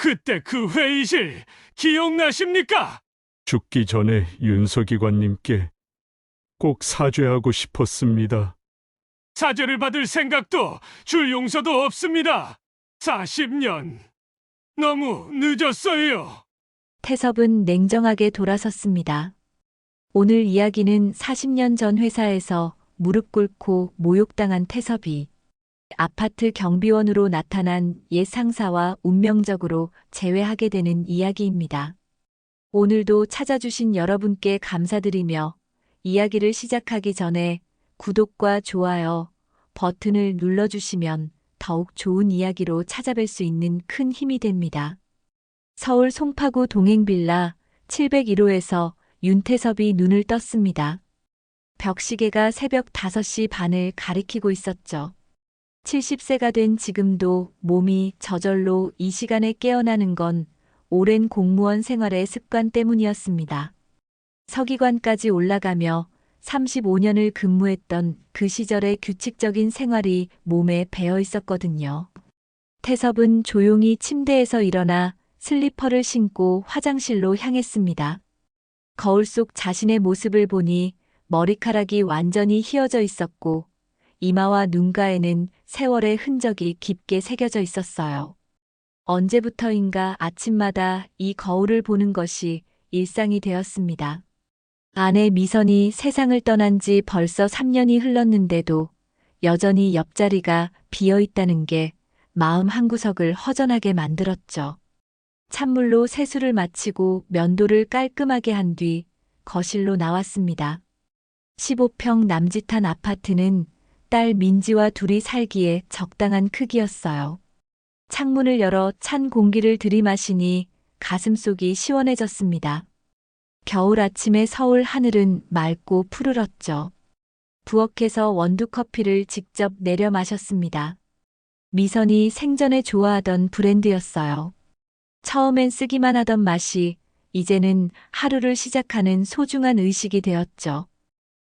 그때 그 회의실 기억나십니까? 죽기 전에 윤서기관님께 꼭 사죄하고 싶었습니다. 사죄를 받을 생각도 줄 용서도 없습니다. 40년. 너무 늦었어요. 태섭은 냉정하게 돌아섰습니다. 오늘 이야기는 40년 전 회사에서 무릎 꿇고 모욕당한 태섭이 아파트 경비원으로 나타난 옛 상사와 운명적으로 재회하게 되는 이야기입니다. 오늘도 찾아주신 여러분께 감사드리며 이야기를 시작하기 전에 구독과 좋아요 버튼을 눌러주시면 더욱 좋은 이야기로 찾아뵐 수 있는 큰 힘이 됩니다. 서울 송파구 동행빌라 701호에서 윤태섭이 눈을 떴습니다. 벽시계가 새벽 5시 반을 가리키고 있었죠. 70세가 된 지금도 몸이 저절로 이 시간에 깨어나는 건 오랜 공무원 생활의 습관 때문이었습니다. 서기관까지 올라가며 35년을 근무했던 그 시절의 규칙적인 생활이 몸에 배어 있었거든요. 태섭은 조용히 침대에서 일어나 슬리퍼를 신고 화장실로 향했습니다. 거울 속 자신의 모습을 보니 머리카락이 완전히 휘어져 있었고 이마와 눈가에는 세월의 흔적이 깊게 새겨져 있었어요. 언제부터인가 아침마다 이 거울을 보는 것이 일상이 되었습니다. 아내 미선이 세상을 떠난 지 벌써 3년이 흘렀는데도 여전히 옆자리가 비어 있다는 게 마음 한구석을 허전하게 만들었죠. 찬물로 세수를 마치고 면도를 깔끔하게 한 뒤 거실로 나왔습니다. 15평 남짓한 아파트는 딸 민지와 둘이 살기에 적당한 크기였어요. 창문을 열어 찬 공기를 들이마시니 가슴속이 시원해졌습니다. 겨울 아침의 서울 하늘은 맑고 푸르렀죠. 부엌에서 원두커피를 직접 내려 마셨습니다. 미선이 생전에 좋아하던 브랜드였어요. 처음엔 쓰기만 하던 맛이 이제는 하루를 시작하는 소중한 의식이 되었죠.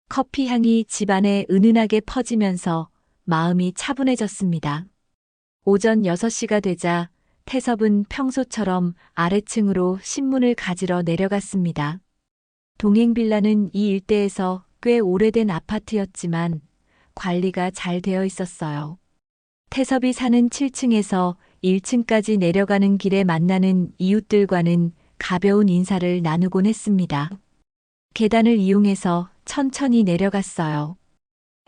커피 향이 집안에 은은하게 퍼지면서 마음이 차분해졌습니다. 오전 6시가 되자 태섭은 평소처럼 아래층으로 신문을 가지러 내려갔습니다. 동행빌라는 이 일대에서 꽤 오래된 아파트였지만 관리가 잘 되어 있었어요. 태섭이 사는 7층에서 1층까지 내려가는 길에 만나는 이웃들과는 가벼운 인사를 나누곤 했습니다. 계단을 이용해서 천천히 내려갔어요.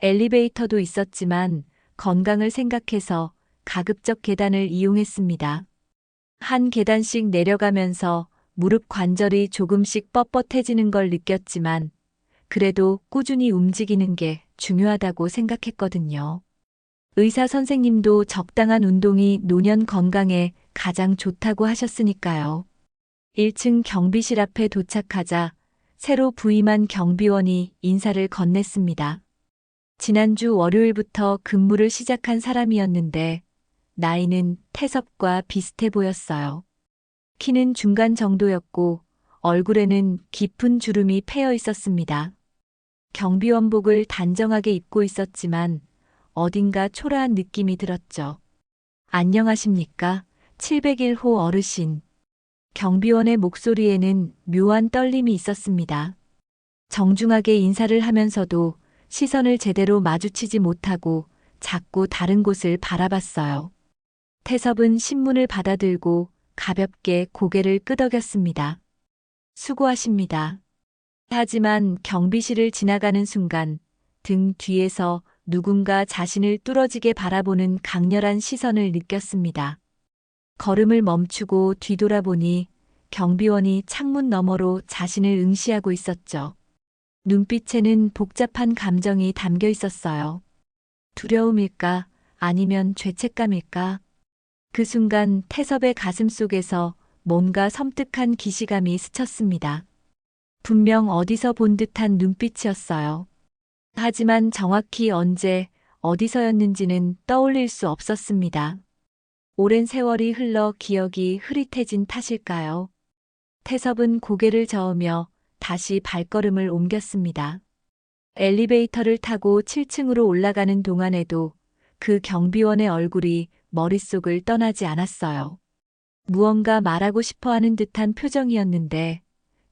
엘리베이터도 있었지만 건강을 생각해서 가급적 계단을 이용했습니다. 한 계단씩 내려가면서 무릎 관절이 조금씩 뻣뻣해지는 걸 느꼈지만 그래도 꾸준히 움직이는 게 중요하다고 생각했거든요. 의사 선생님도 적당한 운동이 노년 건강에 가장 좋다고 하셨으니까요. 1층 경비실 앞에 도착하자 새로 부임한 경비원이 인사를 건넸습니다. 지난주 월요일부터 근무를 시작한 사람이었는데 나이는 태섭과 비슷해 보였어요. 키는 중간 정도였고 얼굴에는 깊은 주름이 패여 있었습니다. 경비원복을 단정하게 입고 있었지만 어딘가 초라한 느낌이 들었죠. 안녕하십니까? 701호 어르신. 경비원의 목소리에는 묘한 떨림이 있었습니다. 정중하게 인사를 하면서도 시선을 제대로 마주치지 못하고 자꾸 다른 곳을 바라봤어요. 태섭은 신문을 받아들고 가볍게 고개를 끄덕였습니다. 수고하십니다. 하지만 경비실을 지나가는 순간 등 뒤에서 누군가 자신을 뚫어지게 바라보는 강렬한 시선을 느꼈습니다. 걸음을 멈추고 뒤돌아보니 경비원이 창문 너머로 자신을 응시하고 있었죠. 눈빛에는 복잡한 감정이 담겨 있었어요. 두려움일까? 아니면 죄책감일까? 그 순간 태섭의 가슴 속에서 뭔가 섬뜩한 기시감이 스쳤습니다. 분명 어디서 본 듯한 눈빛이었어요. 하지만 정확히 언제, 어디서였는지는 떠올릴 수 없었습니다. 오랜 세월이 흘러 기억이 흐릿해진 탓일까요? 태섭은 고개를 저으며 다시 발걸음을 옮겼습니다. 엘리베이터를 타고 7층으로 올라가는 동안에도 그 경비원의 얼굴이 머릿속을 떠나지 않았어요. 무언가 말하고 싶어 하는 듯한 표정이었는데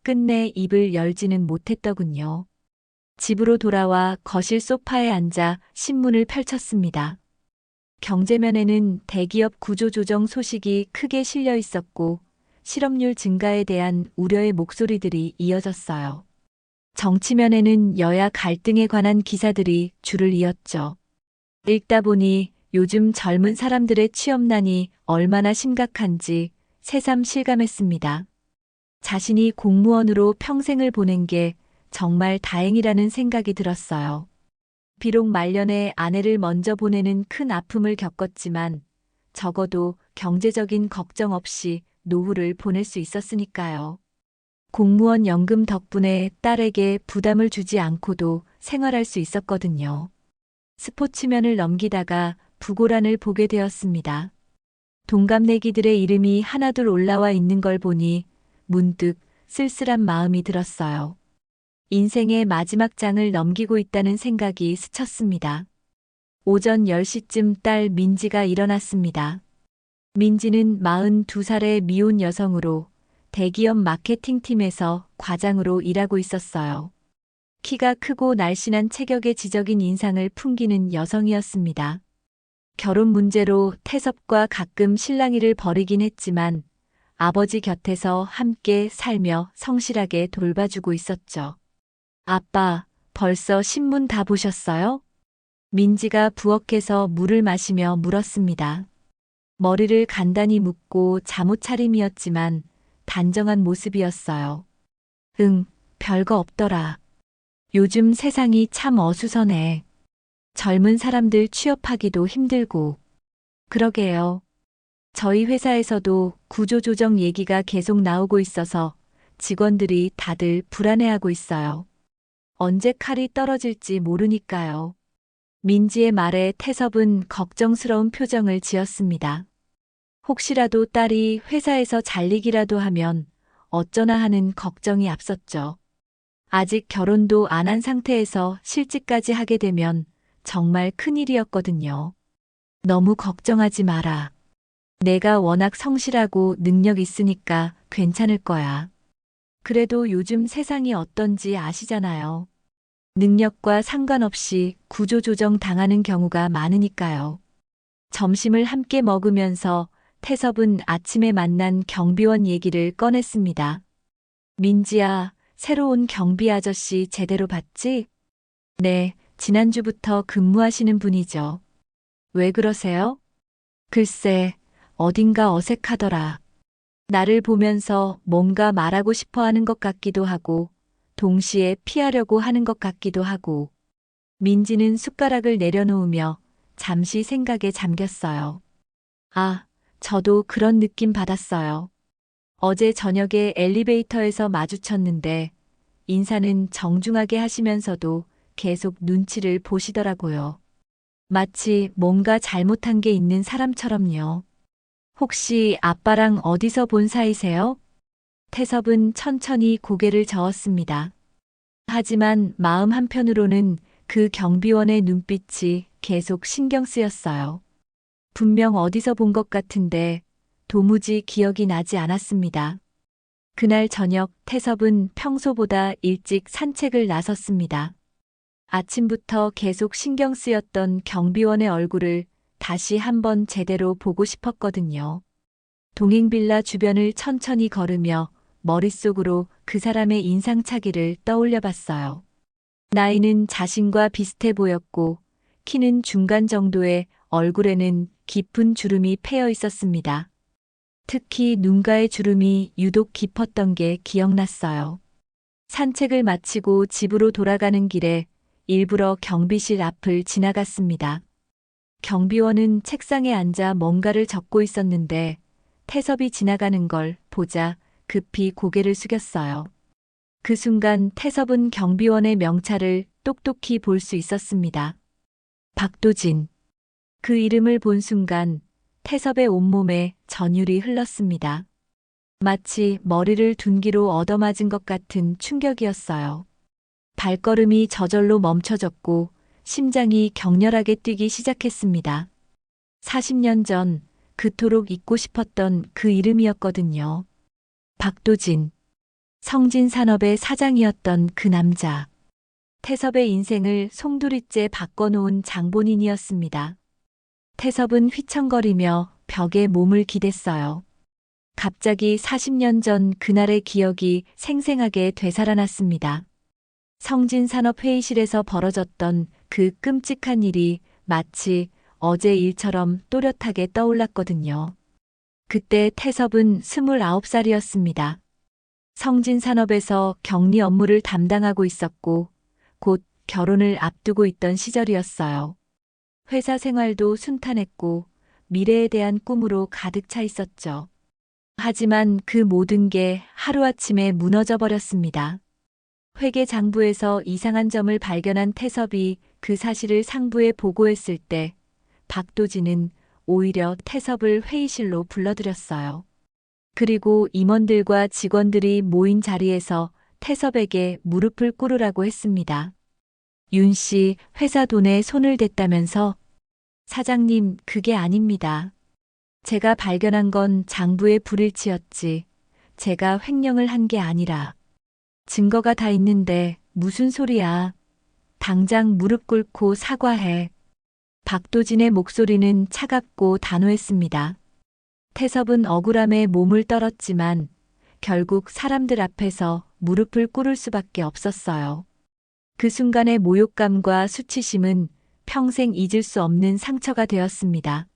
끝내 입을 열지는 못했더군요. 집으로 돌아와 거실 소파에 앉아 신문을 펼쳤습니다. 경제면에는 대기업 구조조정 소식이 크게 실려 있었고 실업률 증가에 대한 우려의 목소리들이 이어졌어요. 정치면에는 여야 갈등에 관한 기사들이 줄을 이었죠. 읽다 보니 요즘 젊은 사람들의 취업난이 얼마나 심각한지 새삼 실감했습니다. 자신이 공무원으로 평생을 보낸 게 정말 다행이라는 생각이 들었어요. 비록 말년에 아내를 먼저 보내는 큰 아픔을 겪었지만 적어도 경제적인 걱정 없이 노후를 보낼 수 있었으니까요. 공무원 연금 덕분에 딸에게 부담을 주지 않고도 생활할 수 있었거든요. 스포츠면을 넘기다가 부고란을 보게 되었습니다. 동갑내기들의 이름이 하나둘 올라와 있는 걸 보니 문득 쓸쓸한 마음이 들었어요. 인생의 마지막 장을 넘기고 있다는 생각이 스쳤습니다. 오전 10시쯤 딸 민지가 일어났습니다. 민지는 42살의 미혼 여성으로 대기업 마케팅팀에서 과장으로 일하고 있었어요. 키가 크고 날씬한 체격의 지적인 인상을 풍기는 여성이었습니다. 결혼 문제로 태섭과 가끔 실랑이를 벌이긴 했지만 아버지 곁에서 함께 살며 성실하게 돌봐주고 있었죠. 아빠, 벌써 신문 다 보셨어요? 민지가 부엌에서 물을 마시며 물었습니다. 머리를 간단히 묶고 잠옷 차림이었지만 단정한 모습이었어요. 응, 별거 없더라. 요즘 세상이 참 어수선해. 젊은 사람들 취업하기도 힘들고. 그러게요. 저희 회사에서도 구조조정 얘기가 계속 나오고 있어서 직원들이 다들 불안해하고 있어요. 언제 칼이 떨어질지 모르니까요. 민지의 말에 태섭은 걱정스러운 표정을 지었습니다. 혹시라도 딸이 회사에서 잘리기라도 하면 어쩌나 하는 걱정이 앞섰죠. 아직 결혼도 안 한 상태에서 실직까지 하게 되면 정말 큰일이었거든요. 너무 걱정하지 마라. 내가 워낙 성실하고 능력 있으니까 괜찮을 거야. 그래도 요즘 세상이 어떤지 아시잖아요. 능력과 상관없이 구조조정 당하는 경우가 많으니까요. 점심을 함께 먹으면서 태섭은 아침에 만난 경비원 얘기를 꺼냈습니다. 민지야, 새로 온 경비 아저씨 제대로 봤지? 네, 지난주부터 근무하시는 분이죠. 왜 그러세요? 글쎄, 어딘가 어색하더라. 나를 보면서 뭔가 말하고 싶어 하는 것 같기도 하고, 동시에 피하려고 하는 것 같기도 하고. 민지는 숟가락을 내려놓으며 잠시 생각에 잠겼어요. 아, 저도 그런 느낌 받았어요. 어제 저녁에 엘리베이터에서 마주쳤는데 인사는 정중하게 하시면서도 계속 눈치를 보시더라고요. 마치 뭔가 잘못한 게 있는 사람처럼요. 혹시 아빠랑 어디서 본 사이세요? 태섭은 천천히 고개를 저었습니다. 하지만 마음 한편으로는 그 경비원의 눈빛이 계속 신경 쓰였어요. 분명 어디서 본 것 같은데 도무지 기억이 나지 않았습니다. 그날 저녁 태섭은 평소보다 일찍 산책을 나섰습니다. 아침부터 계속 신경 쓰였던 경비원의 얼굴을 다시 한번 제대로 보고 싶었거든요. 동행빌라 주변을 천천히 걸으며 머릿속으로 그 사람의 인상착의를 떠올려 봤어요. 나이는 자신과 비슷해 보였고 키는 중간 정도에 얼굴에는 깊은 주름이 패여 있었습니다. 특히 눈가의 주름이 유독 깊었던 게 기억났어요. 산책을 마치고 집으로 돌아가는 길에 일부러 경비실 앞을 지나갔습니다. 경비원은 책상에 앉아 뭔가를 적고 있었는데 태섭이 지나가는 걸 보자 급히 고개를 숙였어요. 그 순간 태섭은 경비원의 명찰을 똑똑히 볼 수 있었습니다. 박도진. 그 이름을 본 순간 태섭의 온몸에 전율이 흘렀습니다. 마치 머리를 둔기로 얻어맞은 것 같은 충격이었어요. 발걸음이 저절로 멈춰졌고 심장이 격렬하게 뛰기 시작했습니다. 40년 전 그토록 잊고 싶었던 그 이름이었거든요. 박도진. 성진산업의 사장이었던 그 남자. 태섭의 인생을 송두리째 바꿔놓은 장본인이었습니다. 태섭은 휘청거리며 벽에 몸을 기댔어요. 갑자기 40년 전 그날의 기억이 생생하게 되살아났습니다. 성진산업 회의실에서 벌어졌던 그 끔찍한 일이 마치 어제 일처럼 또렷하게 떠올랐거든요. 그때 태섭은 29살이었습니다. 성진산업에서 격리 업무를 담당하고 있었고 곧 결혼을 앞두고 있던 시절이었어요. 회사 생활도 순탄했고 미래에 대한 꿈으로 가득 차 있었죠. 하지만 그 모든 게 하루아침에 무너져 버렸습니다. 회계장부에서 이상한 점을 발견한 태섭이 그 사실을 상부에 보고했을 때 박도진은 오히려 태섭을 회의실로 불러들였어요. 그리고 임원들과 직원들이 모인 자리에서 태섭에게 무릎을 꿇으라고 했습니다. 윤 씨, 회사 돈에 손을 댔다면서? 사장님, 그게 아닙니다. 제가 발견한 건 장부의 불일치였지. 제가 횡령을 한 게 아니라. 증거가 다 있는데 무슨 소리야. 당장 무릎 꿇고 사과해. 박도진의 목소리는 차갑고 단호했습니다. 태섭은 억울함에 몸을 떨었지만 결국 사람들 앞에서 무릎을 꿇을 수밖에 없었어요. 그 순간의 모욕감과 수치심은 평생 잊을 수 없는 상처가 되었습니다.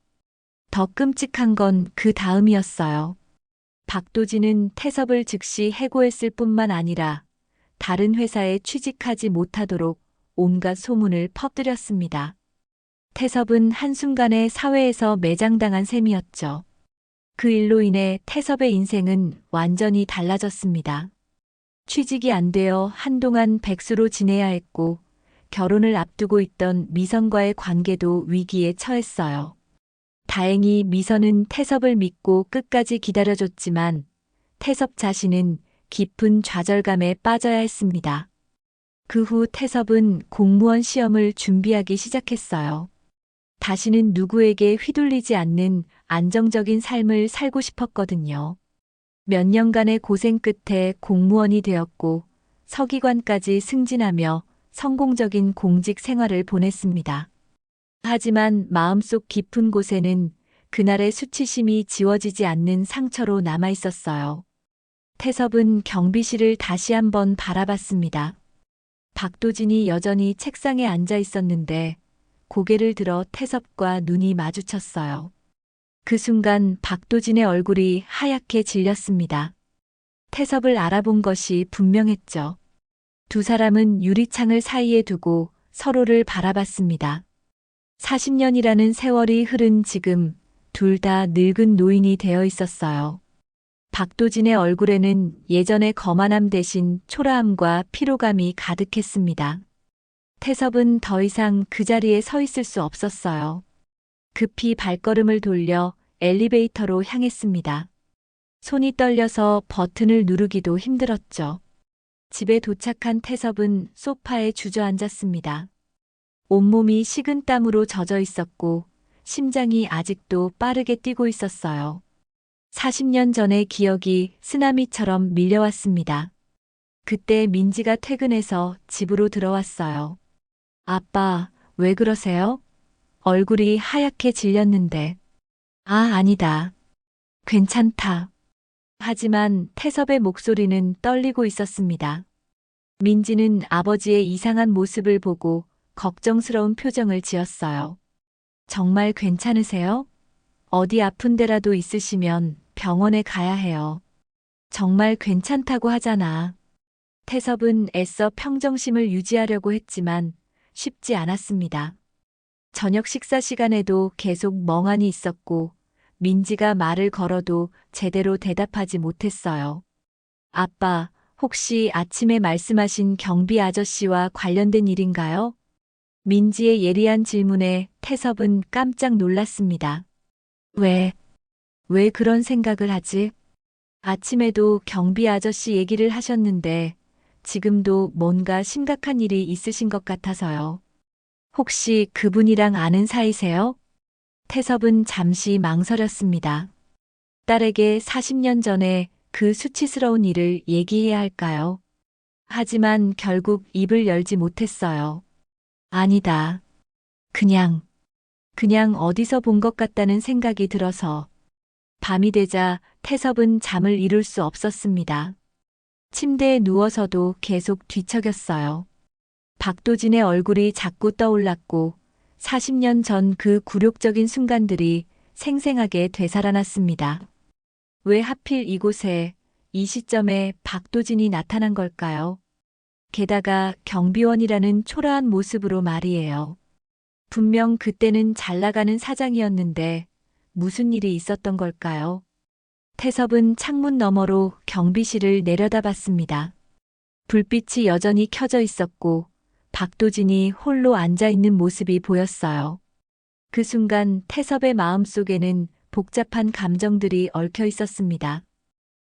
더 끔찍한 건 그 다음이었어요. 박도진은 태섭을 즉시 해고했을 뿐만 아니라 다른 회사에 취직하지 못하도록 온갖 소문을 퍼뜨렸습니다. 태섭은 한순간에 사회에서 매장당한 셈이었죠. 그 일로 인해 태섭의 인생은 완전히 달라졌습니다. 취직이 안 되어 한동안 백수로 지내야 했고 결혼을 앞두고 있던 미선과의 관계도 위기에 처했어요. 다행히 미선은 태섭을 믿고 끝까지 기다려줬지만 태섭 자신은 깊은 좌절감에 빠져야 했습니다. 그 후 태섭은 공무원 시험을 준비하기 시작했어요. 다시는 누구에게 휘둘리지 않는 안정적인 삶을 살고 싶었거든요. 몇 년간의 고생 끝에 공무원이 되었고 서기관까지 승진하며 성공적인 공직 생활을 보냈습니다. 하지만 마음속 깊은 곳에는 그날의 수치심이 지워지지 않는 상처로 남아 있었어요. 태섭은 경비실을 다시 한번 바라봤습니다. 박도진이 여전히 책상에 앉아 있었는데 고개를 들어 태섭과 눈이 마주쳤어요. 그 순간 박도진의 얼굴이 하얗게 질렸습니다. 태섭을 알아본 것이 분명했죠. 두 사람은 유리창을 사이에 두고 서로를 바라봤습니다. 40년이라는 세월이 흐른 지금 둘 다 늙은 노인이 되어 있었어요. 박도진의 얼굴에는 예전의 거만함 대신 초라함과 피로감이 가득했습니다. 태섭은 더 이상 그 자리에 서 있을 수 없었어요. 급히 발걸음을 돌려 엘리베이터로 향했습니다. 손이 떨려서 버튼을 누르기도 힘들었죠. 집에 도착한 태섭은 소파에 주저앉았습니다. 온몸이 식은 땀으로 젖어 있었고 심장이 아직도 빠르게 뛰고 있었어요. 40년 전의 기억이 쓰나미처럼 밀려왔습니다. 그때 민지가 퇴근해서 집으로 들어왔어요. 아빠, 왜 그러세요? 얼굴이 하얗게 질렸는데. 아, 아니다. 괜찮다. 하지만 태섭의 목소리는 떨리고 있었습니다. 민지는 아버지의 이상한 모습을 보고 걱정스러운 표정을 지었어요. 정말 괜찮으세요? 어디 아픈 데라도 있으시면 병원에 가야 해요. 정말 괜찮다고 하잖아. 태섭은 애써 평정심을 유지하려고 했지만 쉽지 않았습니다. 저녁 식사 시간에도 계속 멍하니 있었고 민지가 말을 걸어도 제대로 대답하지 못했어요. 아빠, 혹시 아침에 말씀하신 경비 아저씨와 관련된 일인가요? 민지의 예리한 질문에 태섭은 깜짝 놀랐습니다. 왜 그런 생각을 하지? 아침에도 경비 아저씨 얘기를 하셨는데 지금도 뭔가 심각한 일이 있으신 것 같아서요. 혹시 그분이랑 아는 사이세요? 태섭은 잠시 망설였습니다. 딸에게 40년 전에 그 수치스러운 일을 얘기해야 할까요? 하지만 결국 입을 열지 못했어요. 아니다. 그냥 어디서 본 것 같다는 생각이 들어서. 밤이 되자 태섭은 잠을 이룰 수 없었습니다. 침대에 누워서도 계속 뒤척였어요. 박도진의 얼굴이 자꾸 떠올랐고 40년 전 그 굴욕적인 순간들이 생생하게 되살아났습니다. 왜 하필 이곳에, 이 시점에 박도진이 나타난 걸까요? 게다가 경비원이라는 초라한 모습으로 말이에요. 분명 그때는 잘 나가는 사장이었는데 무슨 일이 있었던 걸까요? 태섭은 창문 너머로 경비실을 내려다봤습니다. 불빛이 여전히 켜져 있었고 박도진이 홀로 앉아 있는 모습이 보였어요. 그 순간 태섭의 마음속에는 복잡한 감정들이 얽혀 있었습니다.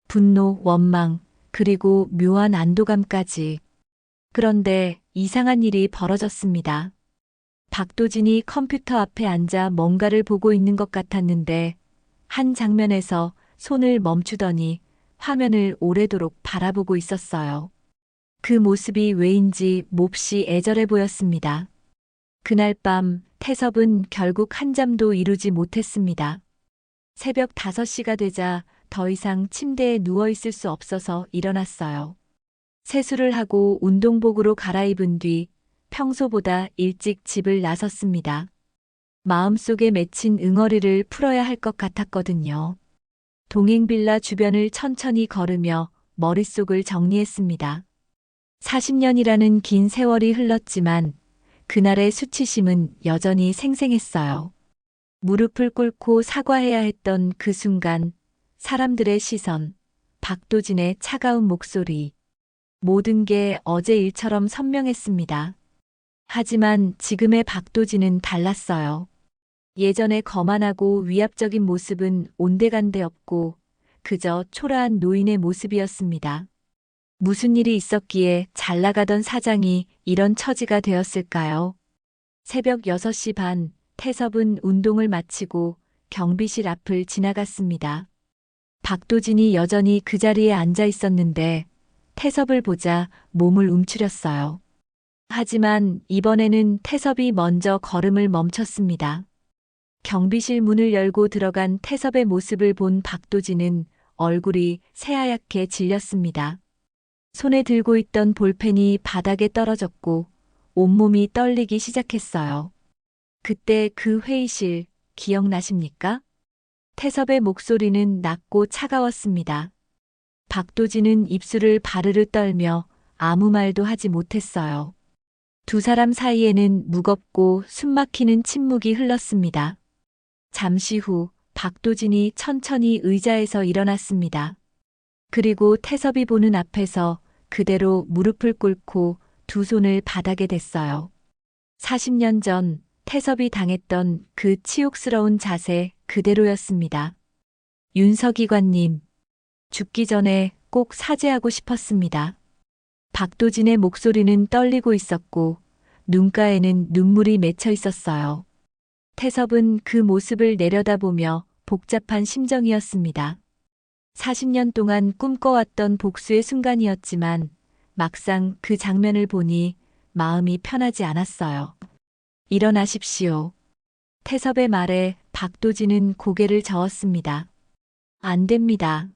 분노, 원망, 그리고 묘한 안도감까지. 그런데 이상한 일이 벌어졌습니다. 박도진이 컴퓨터 앞에 앉아 뭔가를 보고 있는 것 같았는데 한 장면에서 손을 멈추더니 화면을 오래도록 바라보고 있었어요. 그 모습이 왜인지 몹시 애절해 보였습니다. 그날 밤 태섭은 결국 한잠도 이루지 못했습니다. 새벽 5시가 되자 더 이상 침대에 누워 있을 수 없어서 일어났어요. 세수를 하고 운동복으로 갈아입은 뒤 평소보다 일찍 집을 나섰습니다. 마음속에 맺힌 응어리를 풀어야 할 것 같았거든요. 동행빌라 주변을 천천히 걸으며 머릿속을 정리했습니다. 40년이라는 긴 세월이 흘렀지만 그날의 수치심은 여전히 생생했어요. 무릎을 꿇고 사과해야 했던 그 순간, 사람들의 시선, 박도진의 차가운 목소리, 모든 게 어제 일처럼 선명했습니다. 하지만 지금의 박도진은 달랐어요. 예전의 거만하고 위압적인 모습은 온데간데 없고 그저 초라한 노인의 모습이었습니다. 무슨 일이 있었기에 잘 나가던 사장이 이런 처지가 되었을까요? 새벽 6시 반, 태섭은 운동을 마치고 경비실 앞을 지나갔습니다. 박도진이 여전히 그 자리에 앉아 있었는데 태섭을 보자 몸을 움츠렸어요. 하지만 이번에는 태섭이 먼저 걸음을 멈췄습니다. 경비실 문을 열고 들어간 태섭의 모습을 본 박도진은 얼굴이 새하얗게 질렸습니다. 손에 들고 있던 볼펜이 바닥에 떨어졌고 온몸이 떨리기 시작했어요. 그때 그 회의실 기억나십니까? 태섭의 목소리는 낮고 차가웠습니다. 박도진은 입술을 바르르 떨며 아무 말도 하지 못했어요. 두 사람 사이에는 무겁고 숨막히는 침묵이 흘렀습니다. 잠시 후 박도진이 천천히 의자에서 일어났습니다. 그리고 태섭이 보는 앞에서 그대로 무릎을 꿇고 두 손을 바닥에 댔어요. 40년 전 태섭이 당했던 그 치욕스러운 자세 그대로였습니다. 윤서기관님, 죽기 전에 꼭 사죄하고 싶었습니다. 박도진의 목소리는 떨리고 있었고 눈가에는 눈물이 맺혀 있었어요. 태섭은 그 모습을 내려다보며 복잡한 심정이었습니다. 40년 동안 꿈꿔왔던 복수의 순간이었지만 막상 그 장면을 보니 마음이 편하지 않았어요. 일어나십시오. 태섭의 말에 박도진은 고개를 저었습니다. 안 됩니다.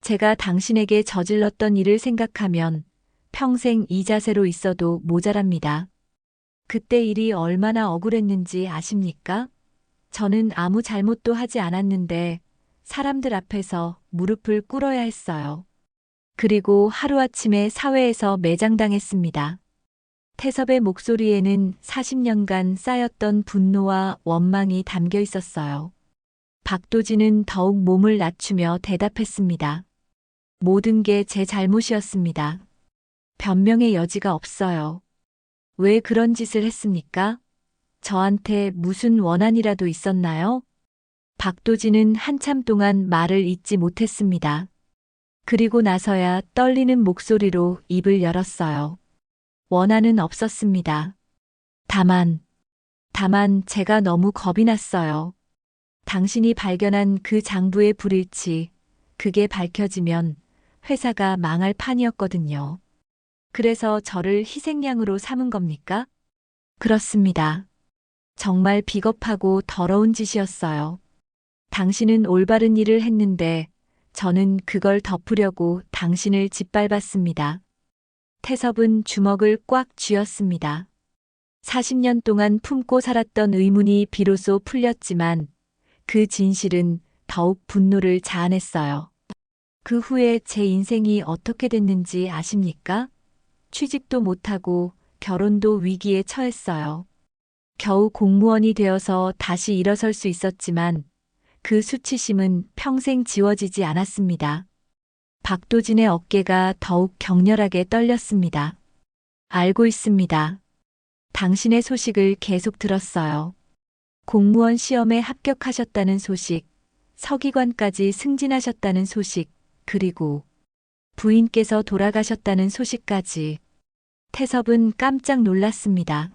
제가 당신에게 저질렀던 일을 생각하면 평생 이 자세로 있어도 모자랍니다. 그때 일이 얼마나 억울했는지 아십니까? 저는 아무 잘못도 하지 않았는데 사람들 앞에서 무릎을 꿇어야 했어요. 그리고 하루아침에 사회에서 매장당했습니다. 태섭의 목소리에는 40년간 쌓였던 분노와 원망이 담겨 있었어요. 박도진은 더욱 몸을 낮추며 대답했습니다. 모든 게 제 잘못이었습니다. 변명의 여지가 없어요. 왜 그런 짓을 했습니까? 저한테 무슨 원한이라도 있었나요? 박도진은 한참 동안 말을 잇지 못했습니다. 그리고 나서야 떨리는 목소리로 입을 열었어요. 원한은 없었습니다. 다만 제가 너무 겁이 났어요. 당신이 발견한 그 장부의 불일치, 그게 밝혀지면 회사가 망할 판이었거든요. 그래서 저를 희생양으로 삼은 겁니까? 그렇습니다. 정말 비겁하고 더러운 짓이었어요. 당신은 올바른 일을 했는데 저는 그걸 덮으려고 당신을 짓밟았습니다. 태섭은 주먹을 꽉 쥐었습니다. 40년 동안 품고 살았던 의문이 비로소 풀렸지만 그 진실은 더욱 분노를 자아냈어요. 그 후에 제 인생이 어떻게 됐는지 아십니까? 취직도 못하고 결혼도 위기에 처했어요. 겨우 공무원이 되어서 다시 일어설 수 있었지만 그 수치심은 평생 지워지지 않았습니다. 박도진의 어깨가 더욱 격렬하게 떨렸습니다. 알고 있습니다. 당신의 소식을 계속 들었어요. 공무원 시험에 합격하셨다는 소식, 서기관까지 승진하셨다는 소식, 그리고 부인께서 돌아가셨다는 소식까지. 태섭은 깜짝 놀랐습니다.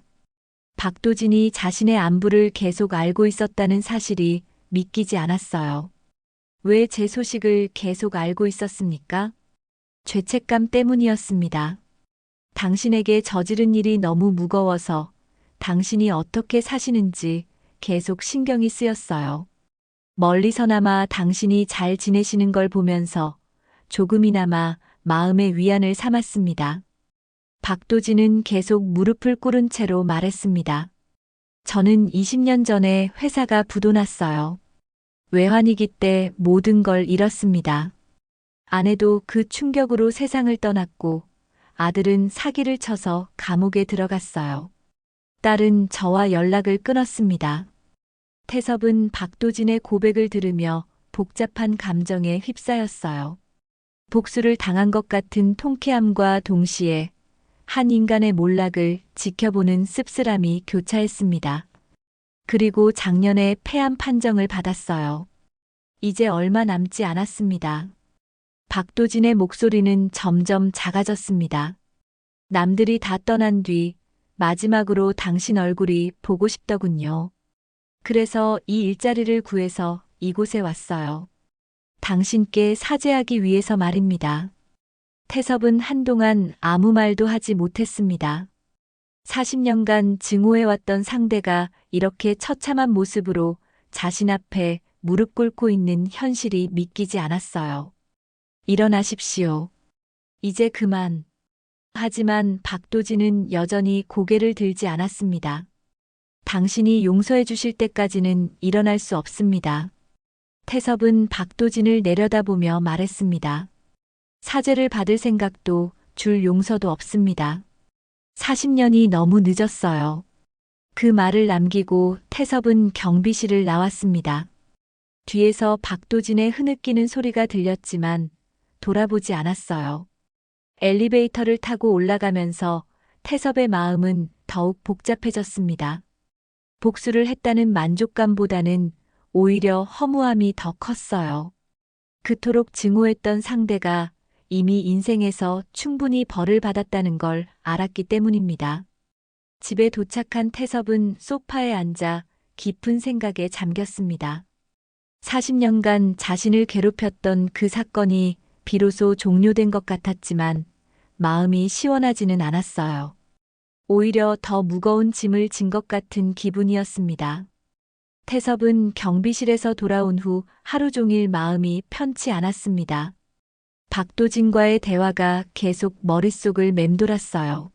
박도진이 자신의 안부를 계속 알고 있었다는 사실이 믿기지 않았어요. 왜 제 소식을 계속 알고 있었습니까? 죄책감 때문이었습니다. 당신에게 저지른 일이 너무 무거워서 당신이 어떻게 사시는지 계속 신경이 쓰였어요. 멀리서나마 당신이 잘 지내시는 걸 보면서 조금이나마 마음의 위안을 삼았습니다. 박도진은 계속 무릎을 꿇은 채로 말했습니다. 저는 20년 전에 회사가 부도났어요. 외환위기 때 모든 걸 잃었습니다. 아내도 그 충격으로 세상을 떠났고 아들은 사기를 쳐서 감옥에 들어갔어요. 딸은 저와 연락을 끊었습니다. 태섭은 박도진의 고백을 들으며 복잡한 감정에 휩싸였어요. 복수를 당한 것 같은 통쾌함과 동시에 한 인간의 몰락을 지켜보는 씁쓸함이 교차했습니다. 그리고 작년에 폐암 판정을 받았어요. 이제 얼마 남지 않았습니다. 박도진의 목소리는 점점 작아졌습니다. 남들이 다 떠난 뒤 마지막으로 당신 얼굴이 보고 싶더군요. 그래서 이 일자리를 구해서 이곳에 왔어요. 당신께 사죄하기 위해서 말입니다. 태섭은 한동안 아무 말도 하지 못했습니다. 40년간 증오해왔던 상대가 이렇게 처참한 모습으로 자신 앞에 무릎 꿇고 있는 현실이 믿기지 않았어요. 일어나십시오. 이제 그만. 하지만 박도진은 여전히 고개를 들지 않았습니다. 당신이 용서해 주실 때까지는 일어날 수 없습니다. 태섭은 박도진을 내려다보며 말했습니다. 사죄를 받을 생각도 줄 용서도 없습니다. 40년이 너무 늦었어요. 그 말을 남기고 태섭은 경비실을 나왔습니다. 뒤에서 박도진의 흐느끼는 소리가 들렸지만 돌아보지 않았어요. 엘리베이터를 타고 올라가면서 태섭의 마음은 더욱 복잡해졌습니다. 복수를 했다는 만족감보다는 오히려 허무함이 더 컸어요. 그토록 증오했던 상대가 이미 인생에서 충분히 벌을 받았다는 걸 알았기 때문입니다. 집에 도착한 태섭은 소파에 앉아 깊은 생각에 잠겼습니다. 40년간 자신을 괴롭혔던 그 사건이 비로소 종료된 것 같았지만 마음이 시원하지는 않았어요. 오히려 더 무거운 짐을 진 것 같은 기분이었습니다. 태섭은 경비실에서 돌아온 후 하루 종일 마음이 편치 않았습니다. 박도진과의 대화가 계속 머릿속을 맴돌았어요.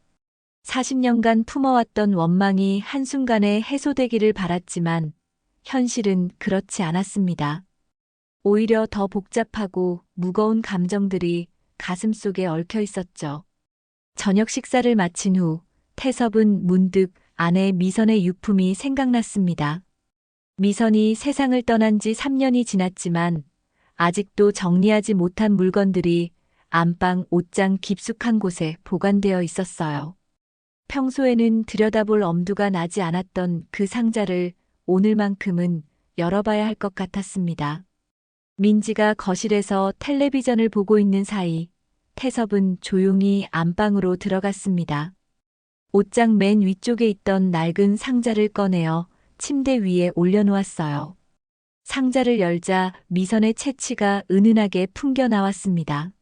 40년간 품어왔던 원망이 한순간에 해소되기를 바랐지만 현실은 그렇지 않았습니다. 오히려 더 복잡하고 무거운 감정들이 가슴속에 얽혀 있었죠. 저녁 식사를 마친 후 태섭은 문득 아내 미선의 유품이 생각났습니다. 미선이 세상을 떠난 지 3년이 지났지만 아직도 정리하지 못한 물건들이 안방 옷장 깊숙한 곳에 보관되어 있었어요. 평소에는 들여다볼 엄두가 나지 않았던 그 상자를 오늘만큼은 열어봐야 할 것 같았습니다. 민지가 거실에서 텔레비전을 보고 있는 사이 태섭은 조용히 안방으로 들어갔습니다. 옷장 맨 위쪽에 있던 낡은 상자를 꺼내어 침대 위에 올려놓았어요. 상자를 열자 미선의 채취가 은은하게 풍겨 나왔습니다.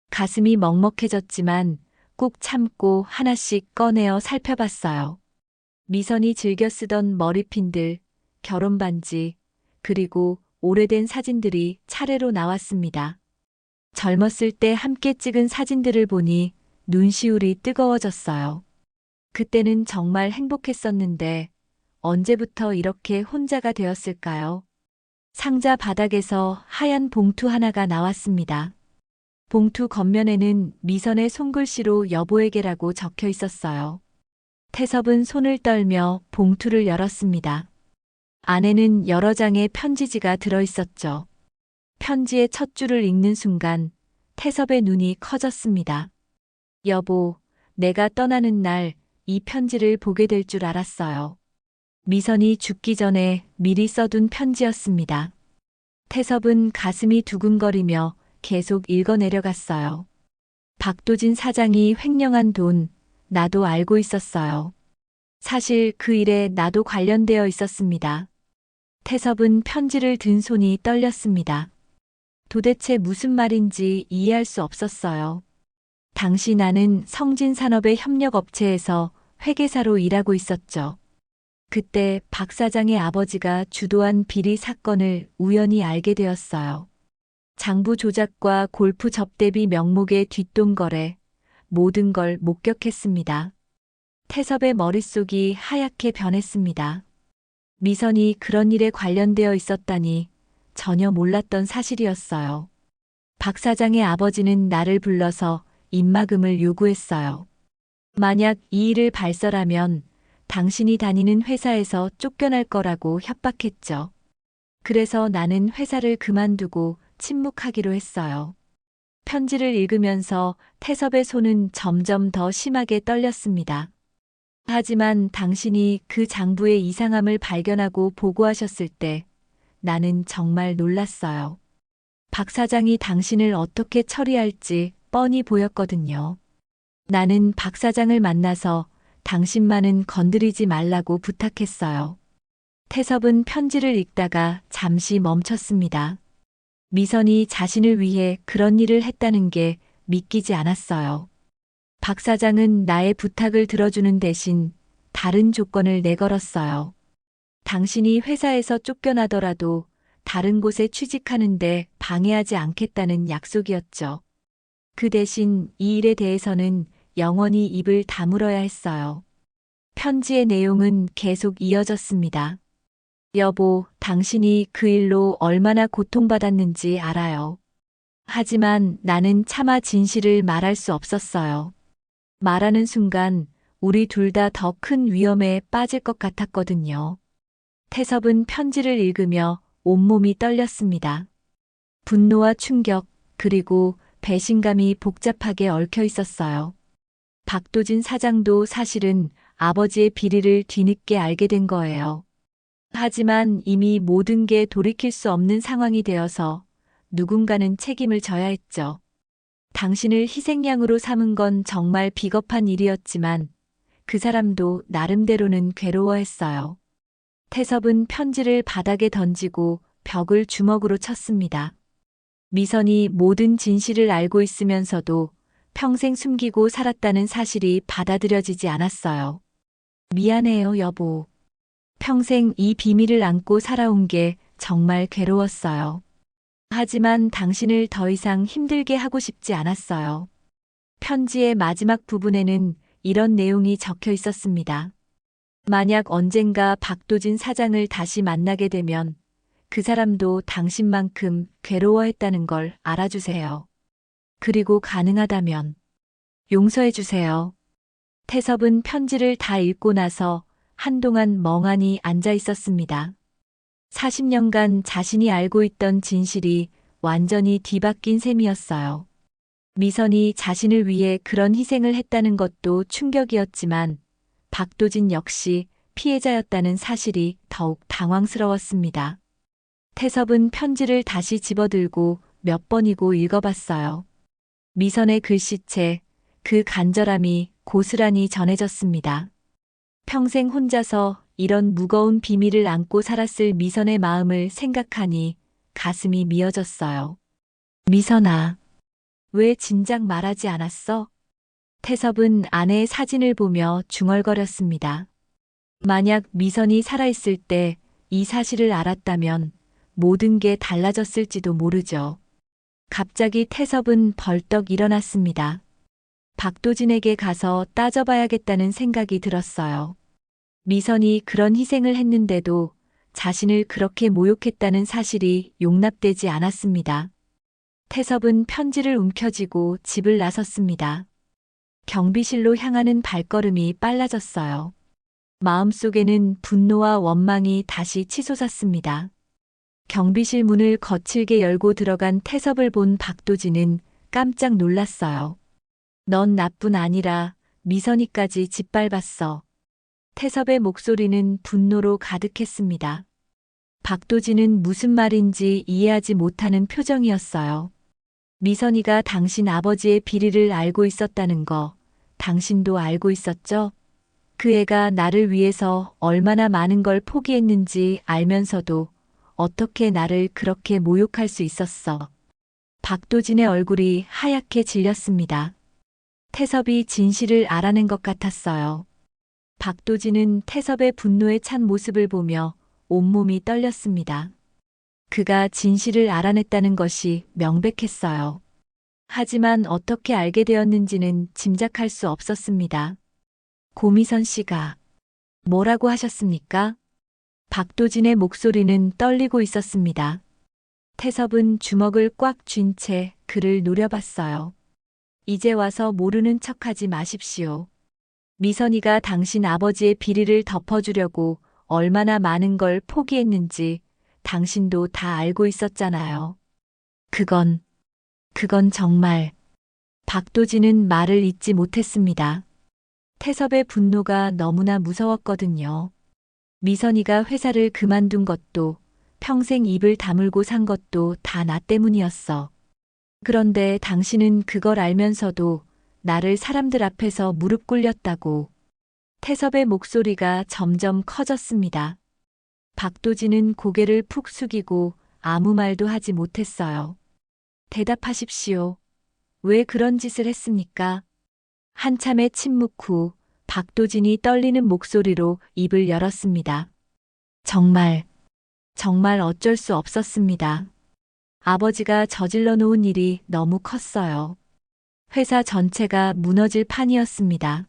가슴이 먹먹해졌지만 꾹 참고 하나씩 꺼내어 살펴봤어요. 미선이 즐겨 쓰던 머리핀들, 결혼 반지, 그리고 오래된 사진들이 차례로 나왔습니다. 젊었을 때 함께 찍은 사진들을 보니 눈시울이 뜨거워졌어요. 그때는 정말 행복했었는데 언제부터 이렇게 혼자가 되었을까요? 상자 바닥에서 하얀 봉투 하나가 나왔습니다. 봉투 겉면에는 미선의 손글씨로 여보에게라고 적혀 있었어요. 태섭은 손을 떨며 봉투를 열었습니다. 안에는 여러 장의 편지지가 들어 있었죠. 편지의 첫 줄을 읽는 순간 태섭의 눈이 커졌습니다. 여보, 내가 떠나는 날 이 편지를 보게 될 줄 알았어요. 미선이 죽기 전에 미리 써둔 편지였습니다. 태섭은 가슴이 두근거리며 계속 읽어내려갔어요. 박도진 사장이 횡령한 돈, 나도 알고 있었어요. 사실 그 일에 나도 관련되어 있었습니다. 태섭은 편지를 든 손이 떨렸습니다. 도대체 무슨 말인지 이해할 수 없었어요. 당시 나는 성진산업의 협력업체에서 회계사로 일하고 있었죠. 그때 박 사장의 아버지가 주도한 비리 사건을 우연히 알게 되었어요. 장부 조작과 골프 접대비 명목의 뒷돈 거래, 모든 걸 목격했습니다. 태섭의 머릿속이 하얗게 변했습니다. 미선이 그런 일에 관련되어 있었다니 전혀 몰랐던 사실이었어요. 박 사장의 아버지는 나를 불러서 입막음을 요구했어요. 만약 이 일을 발설하면 당신이 다니는 회사에서 쫓겨날 거라고 협박했죠. 그래서 나는 회사를 그만두고 침묵하기로 했어요. 편지를 읽으면서 태섭의 손은 점점 더 심하게 떨렸습니다. 하지만 당신이 그 장부의 이상함을 발견하고 보고하셨을 때 나는 정말 놀랐어요. 박 사장이 당신을 어떻게 처리할지 뻔히 보였거든요. 나는 박 사장을 만나서 당신만은 건드리지 말라고 부탁했어요. 태섭은 편지를 읽다가 잠시 멈췄습니다. 미선이 자신을 위해 그런 일을 했다는 게 믿기지 않았어요. 박 사장은 나의 부탁을 들어주는 대신 다른 조건을 내걸었어요. 당신이 회사에서 쫓겨나더라도 다른 곳에 취직하는데 방해하지 않겠다는 약속이었죠. 그 대신 이 일에 대해서는 영원히 입을 다물어야 했어요. 편지의 내용은 계속 이어졌습니다. 여보, 당신이 그 일로 얼마나 고통받았는지 알아요. 하지만 나는 차마 진실을 말할 수 없었어요. 말하는 순간 우리 둘 다 더 큰 위험에 빠질 것 같았거든요. 태섭은 편지를 읽으며 온몸이 떨렸습니다. 분노와 충격, 그리고 배신감이 복잡하게 얽혀 있었어요. 박도진 사장도 사실은 아버지의 비리를 뒤늦게 알게 된 거예요. 하지만 이미 모든 게 돌이킬 수 없는 상황이 되어서 누군가는 책임을 져야 했죠. 당신을 희생양으로 삼은 건 정말 비겁한 일이었지만 그 사람도 나름대로는 괴로워했어요. 태섭은 편지를 바닥에 던지고 벽을 주먹으로 쳤습니다. 미선이 모든 진실을 알고 있으면서도 평생 숨기고 살았다는 사실이 받아들여지지 않았어요. 미안해요, 여보. 평생 이 비밀을 안고 살아온 게 정말 괴로웠어요. 하지만 당신을 더 이상 힘들게 하고 싶지 않았어요. 편지의 마지막 부분에는 이런 내용이 적혀 있었습니다. 만약 언젠가 박도진 사장을 다시 만나게 되면 그 사람도 당신만큼 괴로워했다는 걸 알아주세요. 그리고 가능하다면 용서해 주세요. 태섭은 편지를 다 읽고 나서 한동안 멍하니 앉아 있었습니다. 40년간 자신이 알고 있던 진실이 완전히 뒤바뀐 셈이었어요. 미선이 자신을 위해 그런 희생을 했다는 것도 충격이었지만 박도진 역시 피해자였다는 사실이 더욱 당황스러웠습니다. 태섭은 편지를 다시 집어들고 몇 번이고 읽어봤어요. 미선의 글씨체, 그 간절함이 고스란히 전해졌습니다. 평생 혼자서 이런 무거운 비밀을 안고 살았을 미선의 마음을 생각하니 가슴이 미어졌어요. 미선아, 왜 진작 말하지 않았어? 태섭은 아내의 사진을 보며 중얼거렸습니다. 만약 미선이 살아있을 때 이 사실을 알았다면 모든 게 달라졌을지도 모르죠. 갑자기 태섭은 벌떡 일어났습니다. 박도진에게 가서 따져봐야겠다는 생각이 들었어요. 미선이 그런 희생을 했는데도 자신을 그렇게 모욕했다는 사실이 용납되지 않았습니다. 태섭은 편지를 움켜쥐고 집을 나섰습니다. 경비실로 향하는 발걸음이 빨라졌어요. 마음속에는 분노와 원망이 다시 치솟았습니다. 경비실 문을 거칠게 열고 들어간 태섭을 본 박도진은 깜짝 놀랐어요. 넌 나뿐 아니라 미선이까지 짓밟았어. 태섭의 목소리는 분노로 가득했습니다. 박도진은 무슨 말인지 이해하지 못하는 표정이었어요. 미선이가 당신 아버지의 비리를 알고 있었다는 거, 당신도 알고 있었죠? 그 애가 나를 위해서 얼마나 많은 걸 포기했는지 알면서도 어떻게 나를 그렇게 모욕할 수 있었어. 박도진의 얼굴이 하얗게 질렸습니다. 태섭이 진실을 알아낸 것 같았어요. 박도진은 태섭의 분노에 찬 모습을 보며 온몸이 떨렸습니다. 그가 진실을 알아냈다는 것이 명백했어요. 하지만 어떻게 알게 되었는지는 짐작할 수 없었습니다. 고미선 씨가 뭐라고 하셨습니까? 박도진의 목소리는 떨리고 있었습니다. 태섭은 주먹을 꽉 쥔 채 그를 노려봤어요. 이제 와서 모르는 척하지 마십시오. 미선이가 당신 아버지의 비리를 덮어주려고 얼마나 많은 걸 포기했는지 당신도 다 알고 있었잖아요. 그건 정말. 박도진은 말을 잇지 못했습니다. 태섭의 분노가 너무나 무서웠거든요. 미선이가 회사를 그만둔 것도 평생 입을 다물고 산 것도 다 나 때문이었어. 그런데 당신은 그걸 알면서도 나를 사람들 앞에서 무릎 꿇렸다고. 태섭의 목소리가 점점 커졌습니다. 박도진은 고개를 푹 숙이고 아무 말도 하지 못했어요. 대답하십시오. 왜 그런 짓을 했습니까? 한참의 침묵 후 박도진이 떨리는 목소리로 입을 열었습니다. 정말 어쩔 수 없었습니다. 아버지가 저질러 놓은 일이 너무 컸어요. 회사 전체가 무너질 판이었습니다.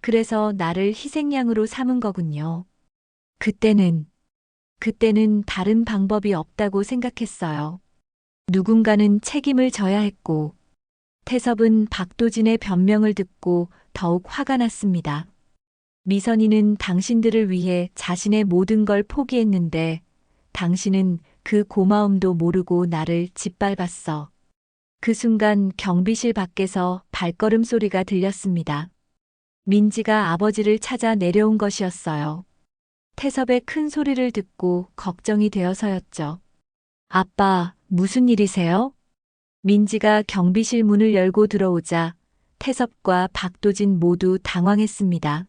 그래서 나를 희생양으로 삼은 거군요. 그때는 다른 방법이 없다고 생각했어요. 누군가는 책임을 져야 했고, 태섭은 박도진의 변명을 듣고 더욱 화가 났습니다. 미선이는 당신들을 위해 자신의 모든 걸 포기했는데 당신은 그 고마움도 모르고 나를 짓밟았어. 그 순간 경비실 밖에서 발걸음 소리가 들렸습니다. 민지가 아버지를 찾아 내려온 것이었어요. 태섭의 큰 소리를 듣고 걱정이 되어서였죠. 아빠, 무슨 일이세요? 민지가 경비실 문을 열고 들어오자 태섭과 박도진 모두 당황했습니다.